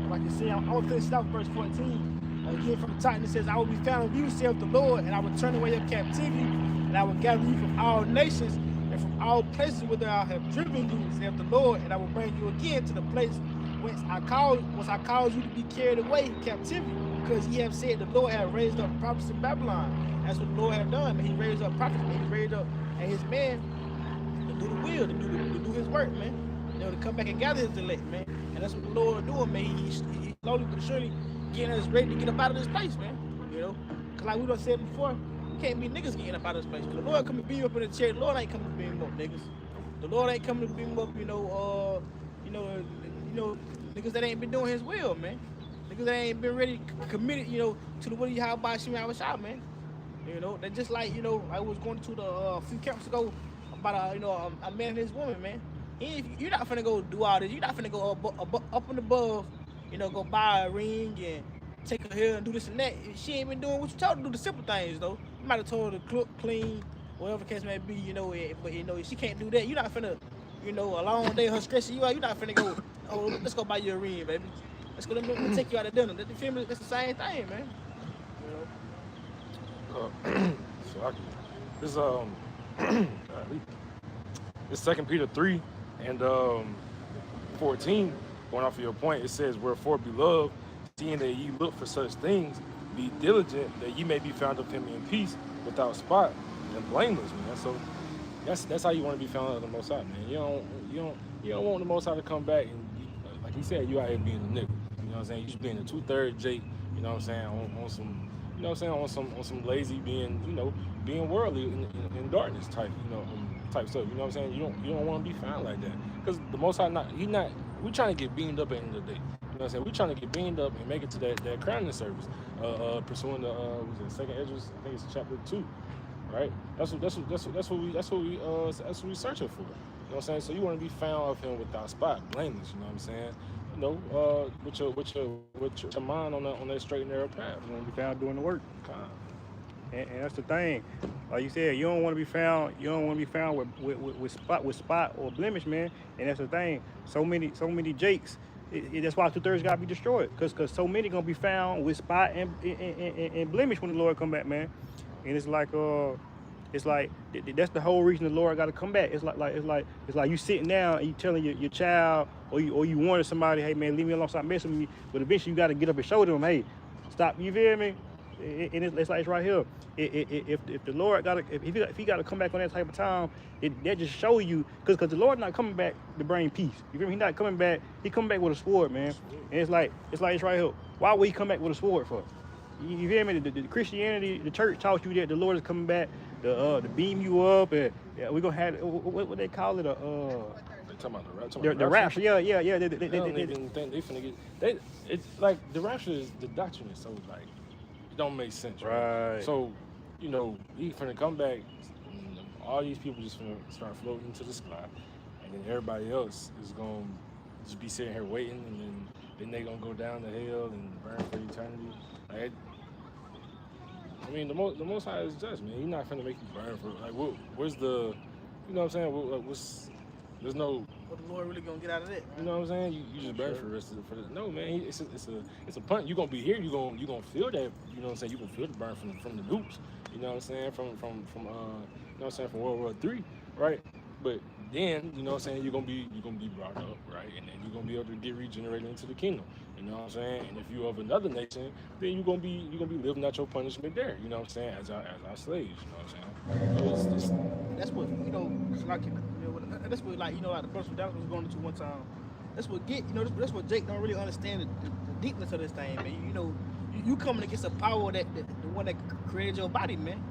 Like you see, I'm gonna finish out verse 14. Again from the Titan, it says, I will be found of you, saith the Lord, and I will turn away your captivity, and I will gather you from all nations and from all places whither I have driven you, saith the Lord, and I will bring you again to the place whence I caused you to be carried away in captivity, because ye have said the Lord hath raised up prophets in Babylon. That's what the Lord had done, man. He raised up prophets, man. He raised up and his men to do the will, to do his work, man. You know, to come back and gather his elect, man. And that's what the Lord doing, man. He slowly but surely getting us ready to get up out of this place, man. You know, cause like we done said before, we can't be niggas getting up out of this place. The Lord come to beam you up in the chair. The Lord ain't coming to beam you up, niggas. The Lord ain't coming to beam you up, niggas that ain't been doing His will, man. Niggas that ain't been ready, committed, to the will of Yahweh Shem Yahweh, man. You know, they just like, I was going to a few camps ago about a man and his woman, man. You're not finna go do all this. You're not finna go up and above. Go buy a ring and take her hair and do this and that. She ain't been doing what you told her to do, the simple things, though. You might have told her to cook, clean, whatever the case may be, but, she can't do that. You're not finna, a long day, her stressing you out. You're not finna go, oh, let's go buy you a ring, baby. Let's go, let me take you out to dinner. The film, it's the same thing, man. So this 2 Peter 3 and 14, going off of your point, it says, wherefore, beloved, seeing that ye look for such things, be diligent that ye may be found of him in peace, without spot and blameless, man. So that's how you want to be found of the Most High, man. You don't want the Most High to come back and, like he said, you out here being a nigga. You know what I'm saying? You just being a 2/3 Jake. You know what I'm saying? On some, you know what I'm saying? On some lazy, being worldly in darkness type, type stuff. You know what I'm saying? You don't want to be found like that, because the Most High we trying to get beamed up at the end of the day. You know what I'm saying? We trying to get beamed up and make it to that crowning service, pursuing the second Esdras, I think it's chapter 2, right? That's what we searching for. You know what I'm saying? So you want to be found of him without spot, blameless. You know what I'm saying? With your mind on that straight and narrow path. You want to be found doing the work. And that's the thing. Like you said, you don't want to be found. You don't want to be found with spot or blemish, man. And that's the thing. So many Jakes. That's why 2/3 got to be destroyed. Cause so many gonna be found with spot and blemish when the Lord come back, man. And it's like that's the whole reason the Lord got to come back. It's like you sitting down and you telling your child or you warning somebody, hey man, leave me alone, stop messing with me. But eventually you got to get up and show them, hey, stop. You feel me? And it's like it's right here. If the Lord if he got to come back on that type of time, that just show you, because the Lord not coming back to bring peace. You feel me? He not coming back. He coming back with a sword, man. And it's right here. Why would he come back with a sword for? You feel me? The Christianity, the church taught you that the Lord is coming back to beam you up, and we're gonna have what they call it, They talking about the rapture. Yeah. They don't even think they finna get. It's like the rapture is, the doctrine is so like, it don't make sense, right? So, he finna come back, and all these people just finna start floating into the sky, and then everybody else is gonna just be sitting here waiting, and then they gonna go down to hell and burn for eternity. Like, the Most High is just, man. He's not finna make you burn for, like, where's the, you know what I'm saying? There's no. What the Lord really gonna get out of that? You know what I'm saying? You just burn for the rest of it. No, man. It's a punt. You gonna be here. You gonna feel that. You know what I'm saying? You gonna feel the burn from the nukes. You know what I'm saying? From you know what I'm saying, from World War III, right? But then, you know what I'm saying, you're gonna be brought up, right? And then you're gonna be able to get regenerated into the kingdom. You know what I'm saying? And if you're of another nation, then you're gonna be living out your punishment there. You know what I'm saying? As our slaves. You know what I'm saying? That's what it's like. That's what, like, like the person that was going into one time. That's what that's what Jake don't really understand, the deepness of this thing, man. You coming against a power that the one that created your body, man.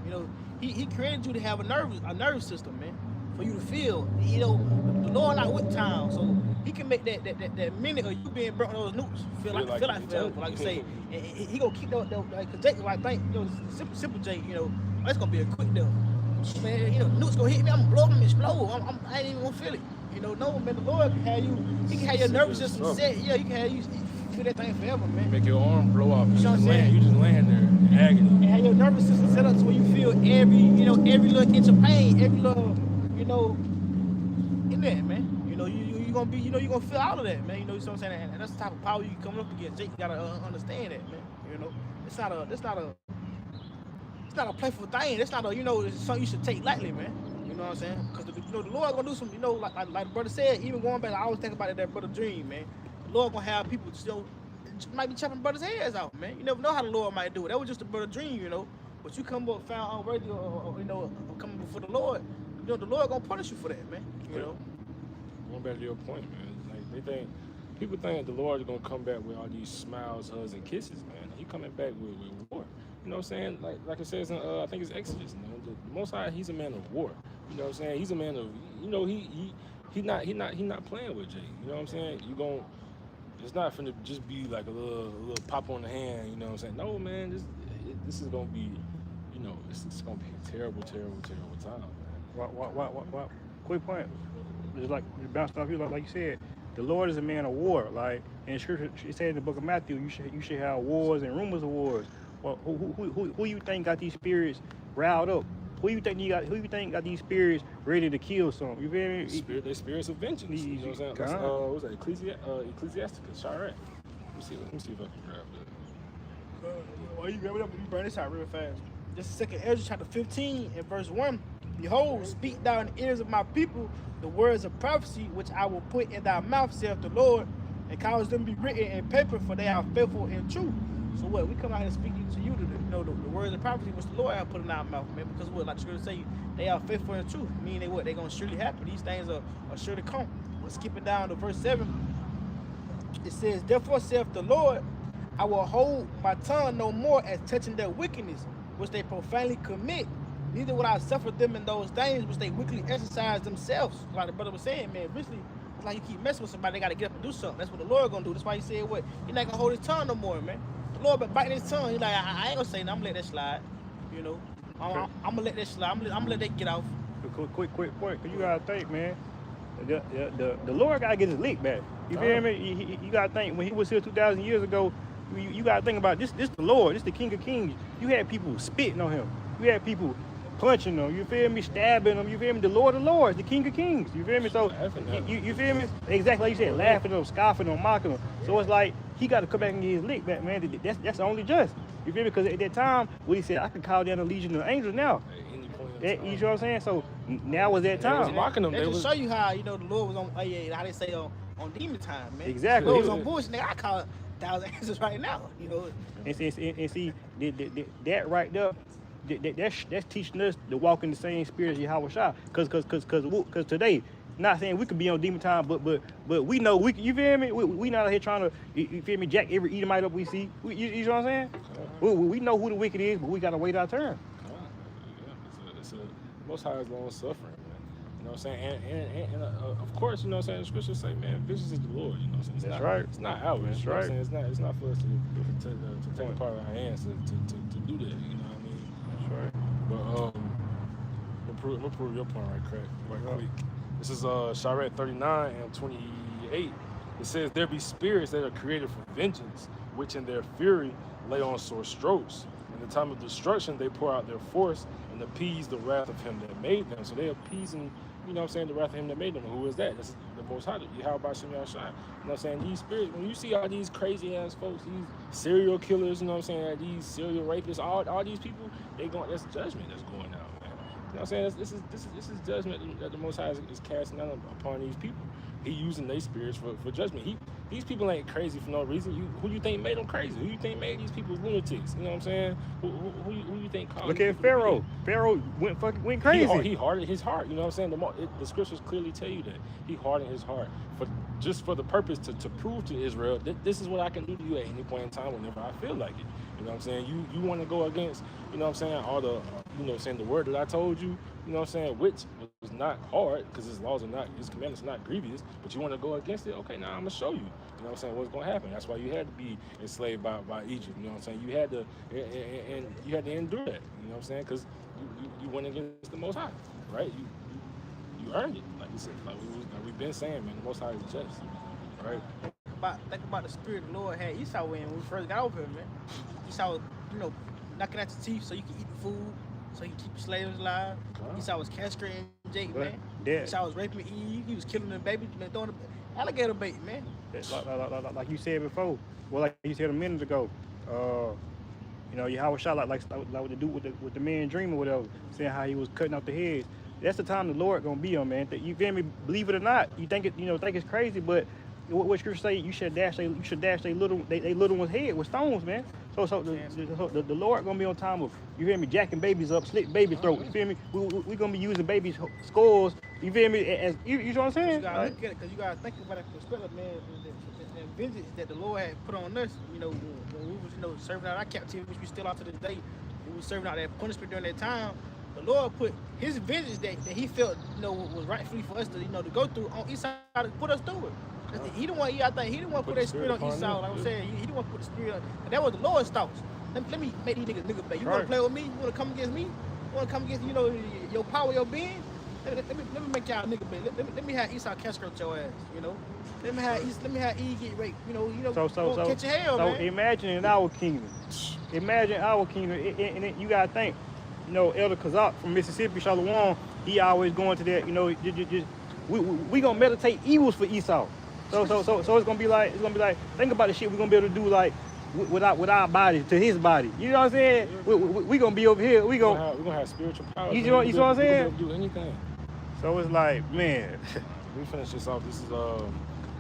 He created you to have a nerve system, man, for you to feel. The Lord not with time, so he can make that minute of you being burnt on those nukes feel like forever, like you say. And he gonna keep that like, cause Jake, I think, you know, simple Jake, you know, it's gonna be a quick deal. Man, you know, nukes gonna hit me, I'm gonna blow up and explode. I ain't even gonna feel it. You know, no, man, the Lord can have you, he can have your nervous system set. Yeah, he can have you feel that thing forever, man. Make your arm blow off. You know what I'm saying? You just laying there in agony. And have your nervous system set up to where you feel every little inch of pain, every little, you know, in that, man. You know, you gonna be, you know, you gonna feel all of that, man. You know what I'm saying? And that's the type of power you coming up against. Jake, you gotta understand that, man. You know, it's not a playful thing. That's not a, you know, it's something you should take lightly, man. You know what I'm saying? Because you know, the Lord gonna do some, you know, like the brother said, even going back, I always think about that brother dream, man. The Lord gonna have people still might be chopping brothers' heads out, man. You never know how the Lord might do it. That was just a brother dream, you know. But you come up found unworthy, or you know, or coming before the Lord, you know, the Lord gonna punish you for that, man. You know. Going back to your point, man. Like people think the Lord is gonna come back with all these smiles, hugs, and kisses, man. He coming back with war. You know what I'm saying? Like it says in I think it's Exodus. You know, the Most High, he's a man of war. You know what I'm saying? He's a man of, you know, he not playing with Jay. You know what I'm saying? It's not finna just be like a little pop on the hand. You know what I'm saying? No, man. This is gonna be, you know, it's gonna be a terrible time, man. What? Quick point. Just like you bounced off you, like you said, the Lord is a man of war. Like in Scripture, it said in the book of Matthew, you should have wars and rumors of wars. Well, who you think got these spirits riled up? Who you think got these spirits ready to kill some? You feel me? They spirits of vengeance. You know what I'm saying? What was that? Ecclesiasticus. All right. Let me see if I can grab that. While you grab it up, you burn this out real fast. Just a second, Ezra chapter 15 and verse 1. Behold, speak thou in the ears of my people the words of prophecy which I will put in thy mouth, saith the Lord, and cause them to be written in paper, for they are faithful and true. So what? We come out here speaking to you, the words of prophecy which the Lord have put in our mouth, man. Because what, like the scripture say, they are faithful and true. Meaning they what? They gonna surely happen. These things are sure to come. We're skipping down to verse 7. It says, therefore saith the Lord, I will hold my tongue no more as touching their wickedness, which they profanely commit. Neither will I suffer them in those things which they wickedly exercise themselves. Like the brother was saying, man, eventually, it's like you keep messing with somebody, they got to get up and do something. That's what the Lord gonna do. That's why he said what? He's not gonna hold his tongue no more, man. The Lord been biting his tongue. He's like, I ain't gonna say nothing. I'm gonna let that slide. You know, I'm gonna let that slide. I'm gonna let that get off. Quick point, cause you gotta think, man. The Lord gotta get his lick back. You feel me? You gotta think when he was here 2,000 years ago. You gotta think about this. This the Lord. This the King of Kings. You had people spitting on him. You had people punching them. You feel me? Stabbing them. You feel me? The Lord of Lords, the King of Kings. You feel me? So you feel me? Exactly like you said, laughing at them, scoffing them, mocking them. So it's like he got to come back and get his lick back, man. That's only just. You feel me? Because at that time, when he said, I could call down a legion of angels now. You know what I'm saying? So now was that time. They was mocking them. They just show you how, you know, the Lord was on, how they say on demon time, man. Exactly. The Lord was on bullshit, nigga. I call it 1,000 answers right now, you know. And see that right there, that's teaching us to walk in the same spirit as Yahweh Shah. Cause today, not saying we could be on demon time, but we know we, you feel me? We not out here trying to, you feel me, jack every Edomite up we see. You know what I'm saying? We know who the wicked is, but we gotta wait our turn. It's Most High is long suffering, man. You know what I'm saying? And of course, you know what I'm saying, the scriptures say, man, vengeance is the Lord, you know what I'm saying? That's right. It's not ours. That's right. It's not for us to take part of our hands to do that, you know what I mean? That's right. But I'm gonna prove your point right quick. This is Sharet 39 and 28. It says, there be spirits that are created for vengeance, which in their fury lay on sore strokes. In the time of destruction, they pour out their force and appease the wrath of him that made them. So they're appeasing, you know what I'm saying, the wrath of him that made them. Who is that? That's the Most High, Yahweh Shem Yahshai. You know what I'm saying? These spirits, when you see all these crazy ass folks, these serial killers, you know what I'm saying, these serial rapists, all these people, that's judgment that's going out, man. You know what I'm saying? This is judgment that the Most High is casting out upon these people. He using their spirits for judgment. These people ain't crazy for no reason. Who you think made them crazy? Who you think made these people lunatics? You know what I'm saying? Who you think caused? Look at Pharaoh. Pharaoh went crazy. He hardened his heart. You know what I'm saying? The scriptures clearly tell you that he hardened his heart for the purpose to prove to Israel that this is what I can do to you at any point in time whenever I feel like it. You know what I'm saying? You want to go against, you know what I'm saying, all the, you know what I'm saying, the word that I told you, you know what I'm saying, which was not hard because his laws are not, his commandments are not grievous, but you want to go against it, okay, now I'm going to show you. You know what I'm saying? What's going to happen? That's why you had to be enslaved by Egypt. You know what I'm saying? You had to, and you had to endure that. You know what I'm saying? Because you went against the Most High, right? You earned it. Like we said, like we've been saying, man, the Most High is just, right? Think about the spirit the Lord had Esau when we first got over here, man. Esau was, knocking at your teeth so you can eat the food, so you can keep your slaves alive. Esau was castrating Jake, man. Esau was raping Eve. He was killing the baby, throwing the alligator bait, man. Like you said before, well, like you said a minute ago, Yahweh Shah, like what they do with the man dream or whatever, saying how he was cutting off the heads. That's the time the Lord gonna be on, man. You feel me? Believe it or not, you think it's crazy, but what scripture say? You should dash they little one's head with stones, man. So the Lord gonna be on time of, you feel me, jacking babies up, slit baby throat. You feel me? We gonna be using babies' skulls. You feel me? As you know what I'm saying? You gotta look at it, because you gotta think about it from the perspective, man. The vengeance that the Lord had put on us, when we was, serving out our captivity, which we still are to this day. We was serving out that punishment during that time. The Lord put His vengeance that He felt, was rightfully for us to, to go through on Esau to put us through it. He didn't want. I think He didn't want to put that spirit on Esau. Like I'm saying, He didn't want to put the spirit on. And that was the Lord's thoughts. Let me make these niggas bait. You want to play with me? You want to come against me? You want to come against your power, your being? Let me make y'all nigga bait. Let me have Esau castrate your ass. Let me have Eve get raped. So catch your hell, man. Imagine in our kingdom. And you gotta think. Elder Kazak from Mississippi, Shalom, he always going to that. We gonna meditate evils for Esau. So it's gonna be like think about the shit we're gonna be able to do like with our body to his body. You know what I'm saying? We gonna be over here. We're gonna have spiritual power. You know what I'm saying? Do anything. So it's like, man. We finish this off. This is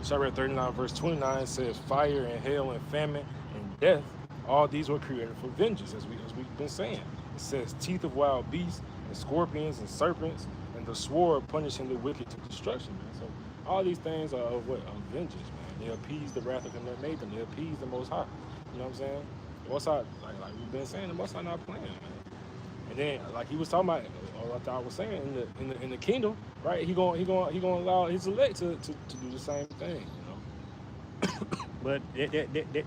Shabbat 39 verse 29 says, fire and hail and famine and death, all these were created for vengeance, as we've been saying. It says teeth of wild beasts and scorpions and serpents and the sword punishing the wicked to destruction, man. So all these things are of vengeance, man. They appease the wrath of him that made them. They appease the Most High. You know what I'm saying? The Most High, like we've been saying, the Most High not playing, man. And then, like he was talking about, or like I was saying, in the kingdom, right? He gonna allow his elect to do the same thing, But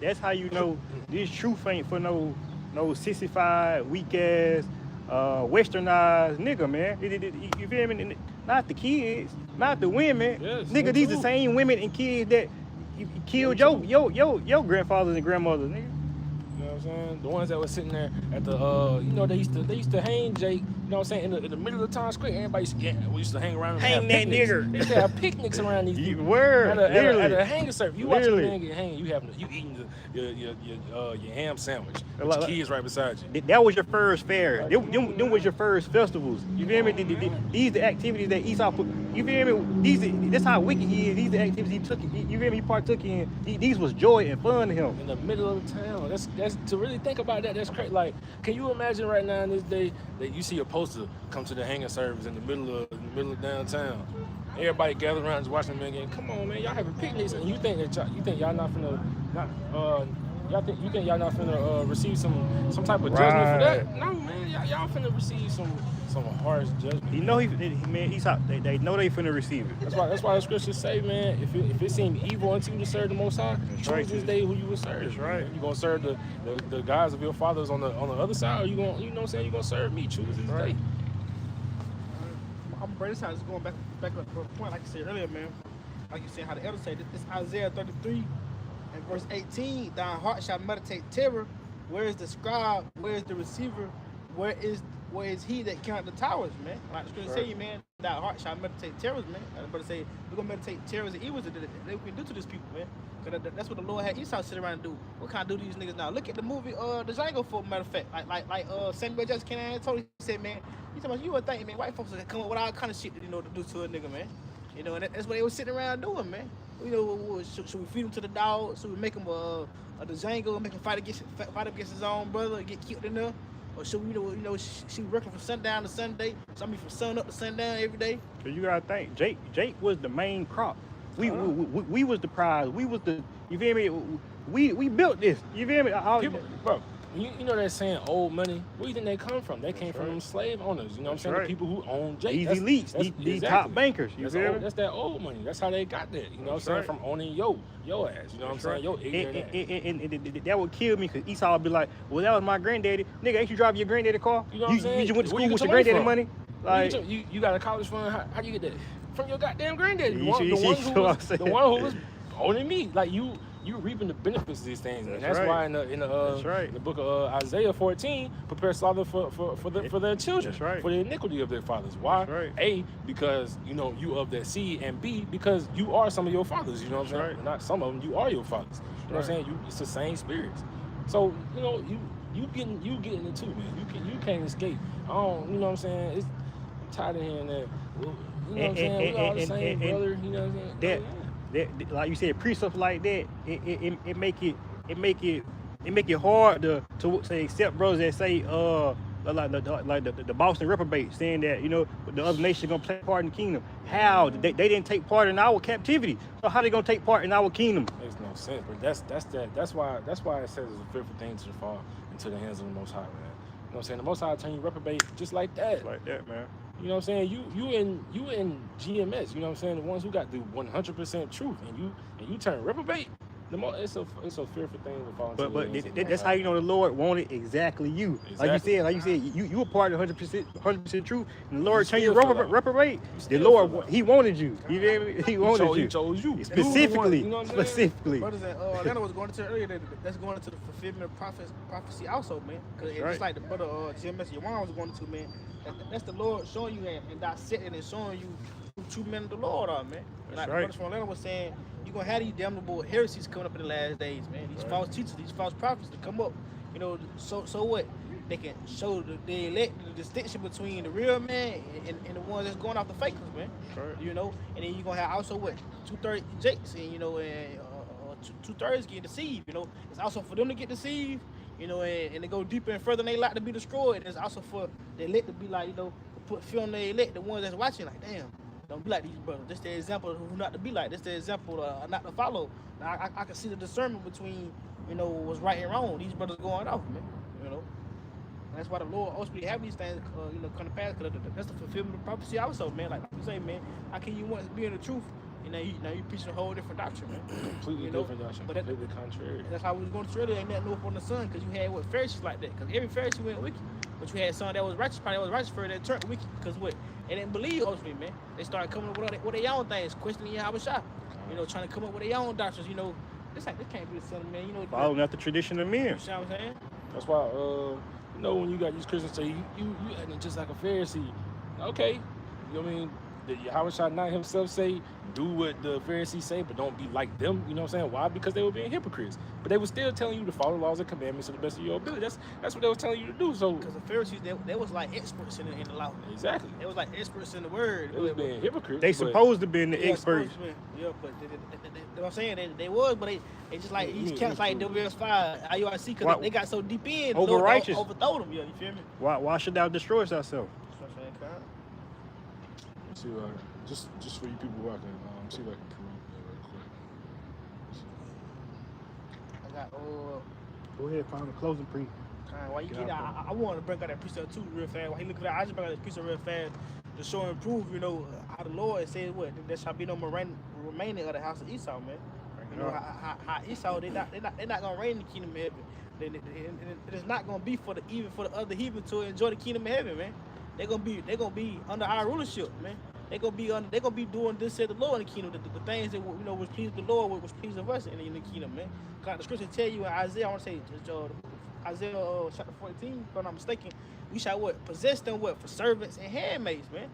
that's how you know this truth ain't for no sissified, weak ass, westernized nigga, man. You feel me? Not the kids, not the women. Yes, nigga, these the same women and kids that you killed your grandfathers and grandmothers, nigga. You know what I'm saying? The ones that were sitting there at the, they used to hang Jake. You know what I'm saying? In the middle of the Times Square, everybody used to hang around. Hang that nigger. They used to have picnics around these people. Word, at a hanging service. You watch a man get hanging, you eating your ham sandwich. With your kids right beside you. That was your first fair. Them was your first festivals. You feel me? These the activities that Esau put. You feel me? That's how wicked he is. These the activities he took. You feel me? He partook in. These was joy and fun to him. In the middle of the town. That's to really think about that. That's crazy. Like, can you imagine right now in this day that you see a poster come to the hanging service in the middle of downtown? Everybody gathered around just watching the man game. Come on, man, y'all having picnics, and you think y'all not finna y'all not finna receive some type of judgment for that? No, man, y'all finna receive some harsh judgment. You know they know they finna receive it. That's why the scriptures say, man, if it seemed evil unto you to serve the Most High, choose this day who you will serve. That's right. You gonna serve the guys of your fathers on the other side, or you know what I'm saying, you gonna serve me. Choose this day. I'm bringing this out, just going back up to a point, like you said earlier, man. Like you said, how the elders say this Isaiah 33 and verse 18. Thine heart shall meditate terror. Where is the scribe? Where is the receiver? Where is he that count the towers, man? Like the scripture say, man, thy heart shall meditate terrors, man. I'm about to say we're gonna meditate terrors and evils that we can do to these people, man. Cause that's what the Lord had Esau sit around and do. What can I do to these niggas now? Look at the movie, the Django, for a matter of fact. Like Samuel Jackson Kennedy told he said, man, he said, you would think, man, white folks would come up with all kind of shit to do to a nigga, man. And that's what they was sitting around doing, man. Should we feed him to the dogs? Should we make him a Django, make him fight against his own brother, get killed in there? Or should we, she working from sundown to Sunday? From sun up to sundown every day? So you gotta think, Jake was the main crop. We was the prize. We was the, you feel me? We built this. You feel me? you know they're saying old money. Where do you think they come from? They came That's from right. them slave owners. You know what I'm That's saying? right. The people who own Jake. These That's- elites, that's- these top exactly. bankers. You That's, feel old, me? that's that old money. That's how they got that. You know what I'm That's saying? right. From owning your ass. You know what I'm That's saying? right. Your ignorant ass. And that would kill me because Esau would be like, well, that was my granddaddy. Nigga, ain't you drive your granddaddy car? You know what I'm saying? You just went to Where school you with get your your granddaddy money money? from? Like, You got a college fund. How you get that? From your goddamn granddaddy. The You one, see- the you one see who what I'm was, saying? the one who was owning me. Like you reaping the benefits of these things, and That's that's right. why That's right. in the book of Isaiah 14, prepare slaughter for their children, That's right. for the iniquity of their fathers. Why? That's right. A, because you of their seed, and B, because you are some of your fathers. You know what I'm That's saying? right. Not some of them. You are your fathers. You know what I'm saying? It's the same spirits. So you getting it too, man. You can't escape. I don't. You know what I'm saying? I'm tired of hearing that. Well, you know what I'm saying? We all the same, brother. You know what I'm saying? that like you said, precepts like that, it make it hard to accept brothers that say like the Boston reprobate saying that the other nation gonna play part in the kingdom. How they didn't take part in our captivity, so how they gonna take part in our kingdom? Makes no sense, but that's why it says it's a fearful thing to fall into the hands of the Most High, man. You know what I'm saying? The Most High turn you reprobate just like that. Like that, man. You know what I'm saying? You in GMS. You know what I'm saying? The ones who got the 100% truth, and you turn reprobate. It's a fearful thing to fall into. But that's how you know the Lord wanted exactly you. Exactly. Like you said, you were part of 100% truth, and the Lord You turned you still feel like- reprobate. The still Lord, feel like- He wanted you. You feel me? He wanted He you. chose you Specifically. You know what I'm saying? Specifically. Brothers in Atlanta was going to earlier. That's going into the fulfillment of prophecy also, man. Because That's it's right. like the brother GMS Yawan was going to, man. That's the Lord showing you and dissecting and showing you who true men of the Lord are, man. That's Like the right. brothers from Atlanta was saying, you're gonna have these damnable heresies coming up in the last days, man. These Right. false teachers, these false prophets to come up. So what? They can show the elect the distinction between the real man and the ones that's going off the fakers, man. Right. And then you're gonna have also what 2/3 Jakes and and 2/3 get deceived. It's also for them to get deceived. And they go deeper and further, and they like to be destroyed. And it's also for the elect to be like, put fear on the elect, the ones that's watching, like, damn, don't be like these brothers. This the example of who not to be like. This the example not to follow. Now, I can see the discernment between, what's right and wrong. These brothers going off, man. And that's why the Lord ultimately have these things, come to pass. Cause that's the fulfillment of prophecy also, man. Like you say, man, how can you once be in the truth? Now you preaching a whole different doctrine, man. Completely different doctrine. But Completely contrary. that's how we was going to earlier. Ain't nothing new up on the sun, because you had Pharisees like that. Because every Pharisee went wicked. But you had some that was righteous, probably was righteous for that turned wicked. Because what? They didn't believe ultimately, man. They started coming up with their own things, questioning Yahweh Shah. Trying to come up with their own doctrines. This can't be the son of man. Following after tradition of men. You know what I'm saying? That's why, when you got these Christians say you acting just like a Pharisee, okay, you know what I mean? Did Yahweh Shah not himself say, do what the Pharisees say, but don't be like them? You know what I'm saying? Why? Because they were being hypocrites. But they were still telling you to follow laws and commandments to the best of your ability. That's what they were telling you to do. So Because the Pharisees, they was like experts in the law. exactly, They was like experts in the word. they was being hypocrites. They but supposed to be in the Yeah, experts. supposed to be. Yeah, but they, you know what I'm saying? They was, but they just like Yeah, these yeah, camps like yeah. WS5, IUIC, Why- because they got so deep in, the Over Lord righteous. overthrow them. Yeah, you feel me? Why should thou destroy ourselves? That's what I'm saying, Kyle. Let's see what just for you people who I can see if I can prove that real quick. I got Go ahead, find the closing pre. why you Get get out that? I want to bring out that precept too real fast. Why he look at that? I just bring out that precept real fast to show and prove, how the Lord said what there shall be no more remaining of the house of Esau, man. How Esau they're not gonna reign in the kingdom of heaven. It is not gonna be for the other heathen to enjoy the kingdom of heaven, man. They're gonna be under our rulership, man. They're gonna be doing this, said the Lord in the kingdom. The things that was pleased the Lord, was pleased of us in the kingdom, man. God, the scripture tell you in Isaiah, I want to say Isaiah chapter 14, if I'm not mistaken, we shall what? Possess them what? For servants and handmaids, man.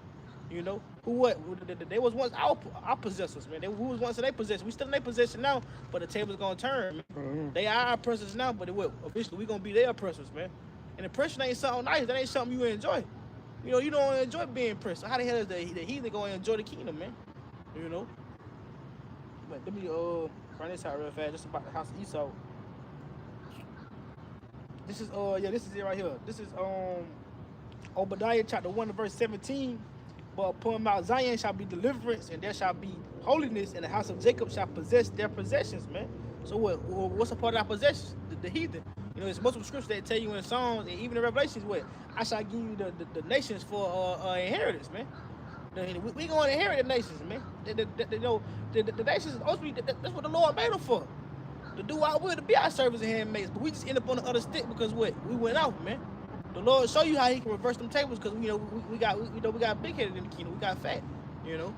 Who what? They was once our possessors, man. We was once in their possession. We still in their possession now, but the table's gonna turn, man. Mm-hmm. They are our oppressors now, but eventually we gonna be their oppressors, man. And oppression ain't something nice. That ain't something you enjoy. You don't enjoy being oppressed. So how the hell is the heathen gonna enjoy the kingdom, man? But let me run this out real fast, just about the house of Esau. This is this is it right here. This is Obadiah chapter 1 verse 17. But upon Mount Zion shall be deliverance, and there shall be holiness, and the house of Jacob shall possess their possessions, man. So what's a part of our possessions? The heathen. You know, there's multiple scriptures that tell you in Psalms and even in Revelations what I shall give you the nations for inheritance, man. We going to inherit the nations, man. The nations ultimately that's what the Lord made them for. To do our will, to be our servants and handmaids. But we just end up on the other stick because what? We went off, man. The Lord show you how He can reverse them tables because we got big headed in the kingdom. We got fat, you know.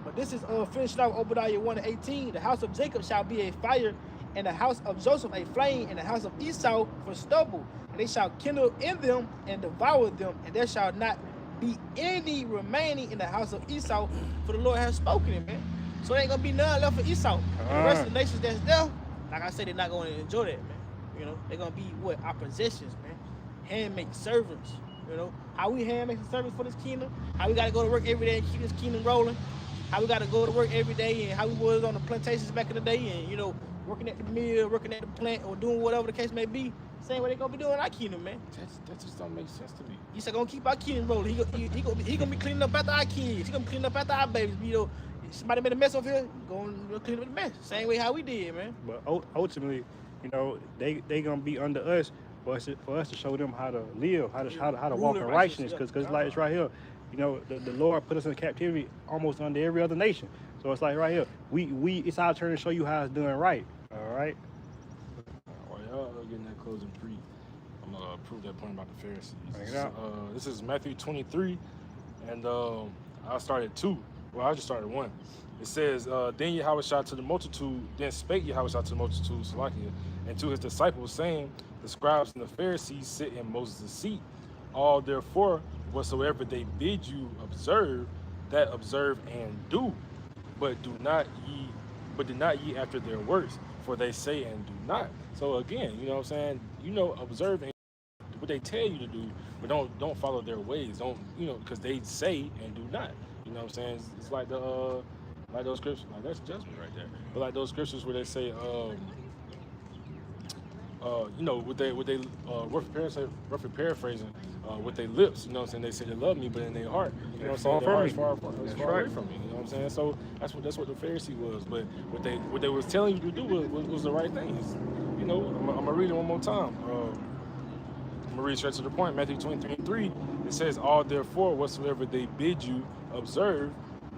But this is finishing off Obadiah 1:18. The house of Jacob shall be a fire, and the house of Joseph a flame, and the house of Esau for stubble. And they shall kindle in them and devour them, and there shall not be any remaining in the house of Esau, for the Lord has spoken it, man. So there ain't gonna be none left for Esau. And the rest of the nations that's there, like I said, they're not gonna enjoy that, man. You know, they're gonna be what? Our possessions, man. Handmaid servants. You know, how we handmaid servants for this kingdom, how we gotta go to work every day and keep this kingdom rolling, how we gotta go to work every day, and how we was on the plantations back in the day, and you know, working at the mill, working at the plant, or doing whatever the case may be. Same way they gonna be doing our kingdom, man. That just don't make sense to me. He said gonna keep our kingdom rolling. He gonna be cleaning up after our kids. He gonna be cleaning up after our babies. You know, somebody made a mess over here, gonna clean up the mess. Same way how we did, man. But ultimately, you know, they gonna be under us for us to show them how to live, how to walk in righteousness. Because like it's right here, you know, the Lord put us in captivity almost under every other nation. So it's like right here, it's our turn to show you how it's doing right. All right. While y'all getting that closing pre, I'm gonna prove that point about the Pharisees. Bring it out. This is Matthew 23, and I started 2. Well, I just started 1. It says, then Yahushua to the multitude, then spake Yahushua to the multitude, Salakia, and to his disciples, saying, the scribes and the Pharisees sit in Moses' seat. All therefore, whatsoever they bid you observe, that observe and do, but do not ye after their works, for they say and do not. So again, you know what I'm saying? You know, observe and what they tell you to do, but don't follow their ways. Don't, you know, because they say and do not. You know what I'm saying? It's like like those scriptures, like that's judgment right there. But like those scriptures where they say, you know, with they roughly paraphrasing, with their lips, you know what I'm saying? They say they love me, but in their heart, you know what I'm saying? Their heart is far away from me. You know what I'm saying? So that's what the Pharisee was. But what they was telling you to do was the right things. You know, I'm gonna read it one more time. I'm gonna read straight to the point. Matthew 23:3. It says, all therefore whatsoever they bid you observe,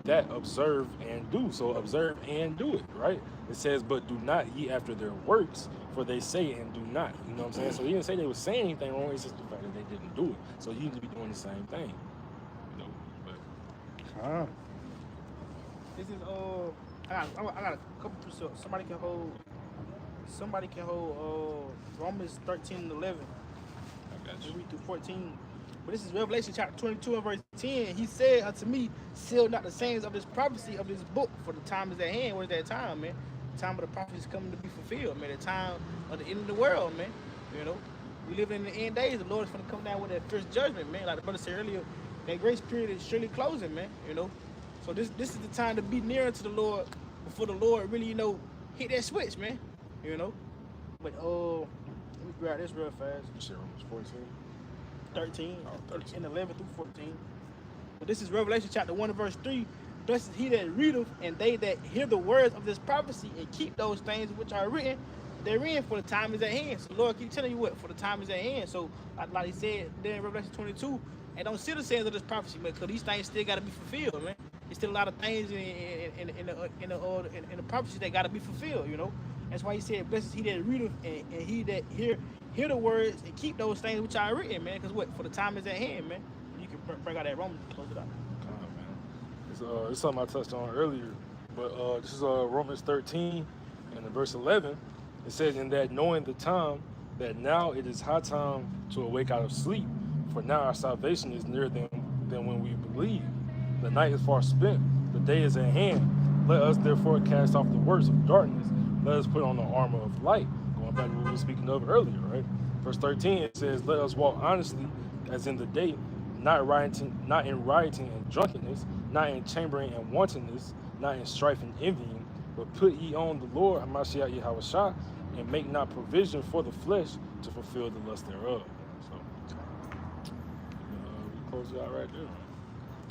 that observe and do. So observe and do it, right? It says, but do not ye after their works, for they say and do not. You know what I'm saying? So he didn't say they were saying anything wrong. It's just the fact that they didn't do it. So you need to be doing the same thing. You know, but This is I got a couple percent. Somebody can hold Romans 13 and 11. I got you. Read through 14. But this is Revelation chapter 22 and verse 10. He said unto me, seal not the sayings of this prophecy of this book, for the time is at hand. What is that time, man? The time of the prophecy is coming to be fulfilled, man. The time of the end of the world, man. You know, we live in the end days. The Lord is going to come down with that first judgment, man. Like the brother said earlier, that grace period is surely closing, man. You know, so this is the time to be nearer to the Lord before the Lord really, you know, hit that switch, man. You know, but let me grab this real fast. You said Romans 14. 13, Oh, 13. and 11 through 14. But this is Revelation chapter 1 and verse 3. Blessed is he that readeth, and they that hear the words of this prophecy, and keep those things which are written therein, for the time is at hand. So the Lord keep telling you what, for the time is at hand. So like he said there in Revelation 22, and don't see the sayings of this prophecy, man, because these things still got to be fulfilled, man. There's still a lot of things in the prophecy that got to be fulfilled, you know. That's why he said, blessed is he that readeth, and he that hear the words and keep those things which are written, man. Because what? For the time is at hand, man. You can bring out that Romans and close it out. Man. It's something I touched on earlier, but this is Romans 13 and in verse 11. It says, in that knowing the time, that now it is high time to awake out of sleep, for now our salvation is nearer than when we believe. The night is far spent, the day is at hand. Let us therefore cast off the works of darkness. Let us put on the armor of light. Going back to what we were speaking of earlier, right? Verse 13, it says, let us walk honestly as in the day, not in rioting and drunkenness, not in chambering and wantonness, not in strife and envying, but put ye on the Lord, Hamashiach Yahushua, and make not provision for the flesh to fulfill the lust thereof. So, we close it out right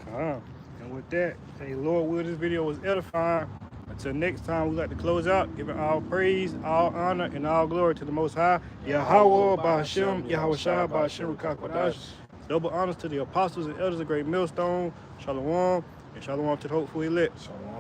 there. And with that, hey, Lord, will this video was edifying. Until next time, we'd like to close out, giving all praise, all honor, and all glory to the Most High. Yahweh, Ba'Hashem, Yahweh Shai, Ba'Hashem, Rakakwadash. Double honors to the apostles and elders of Great Millstone. Shalom, and shalom to the hopeful elect. Shalom.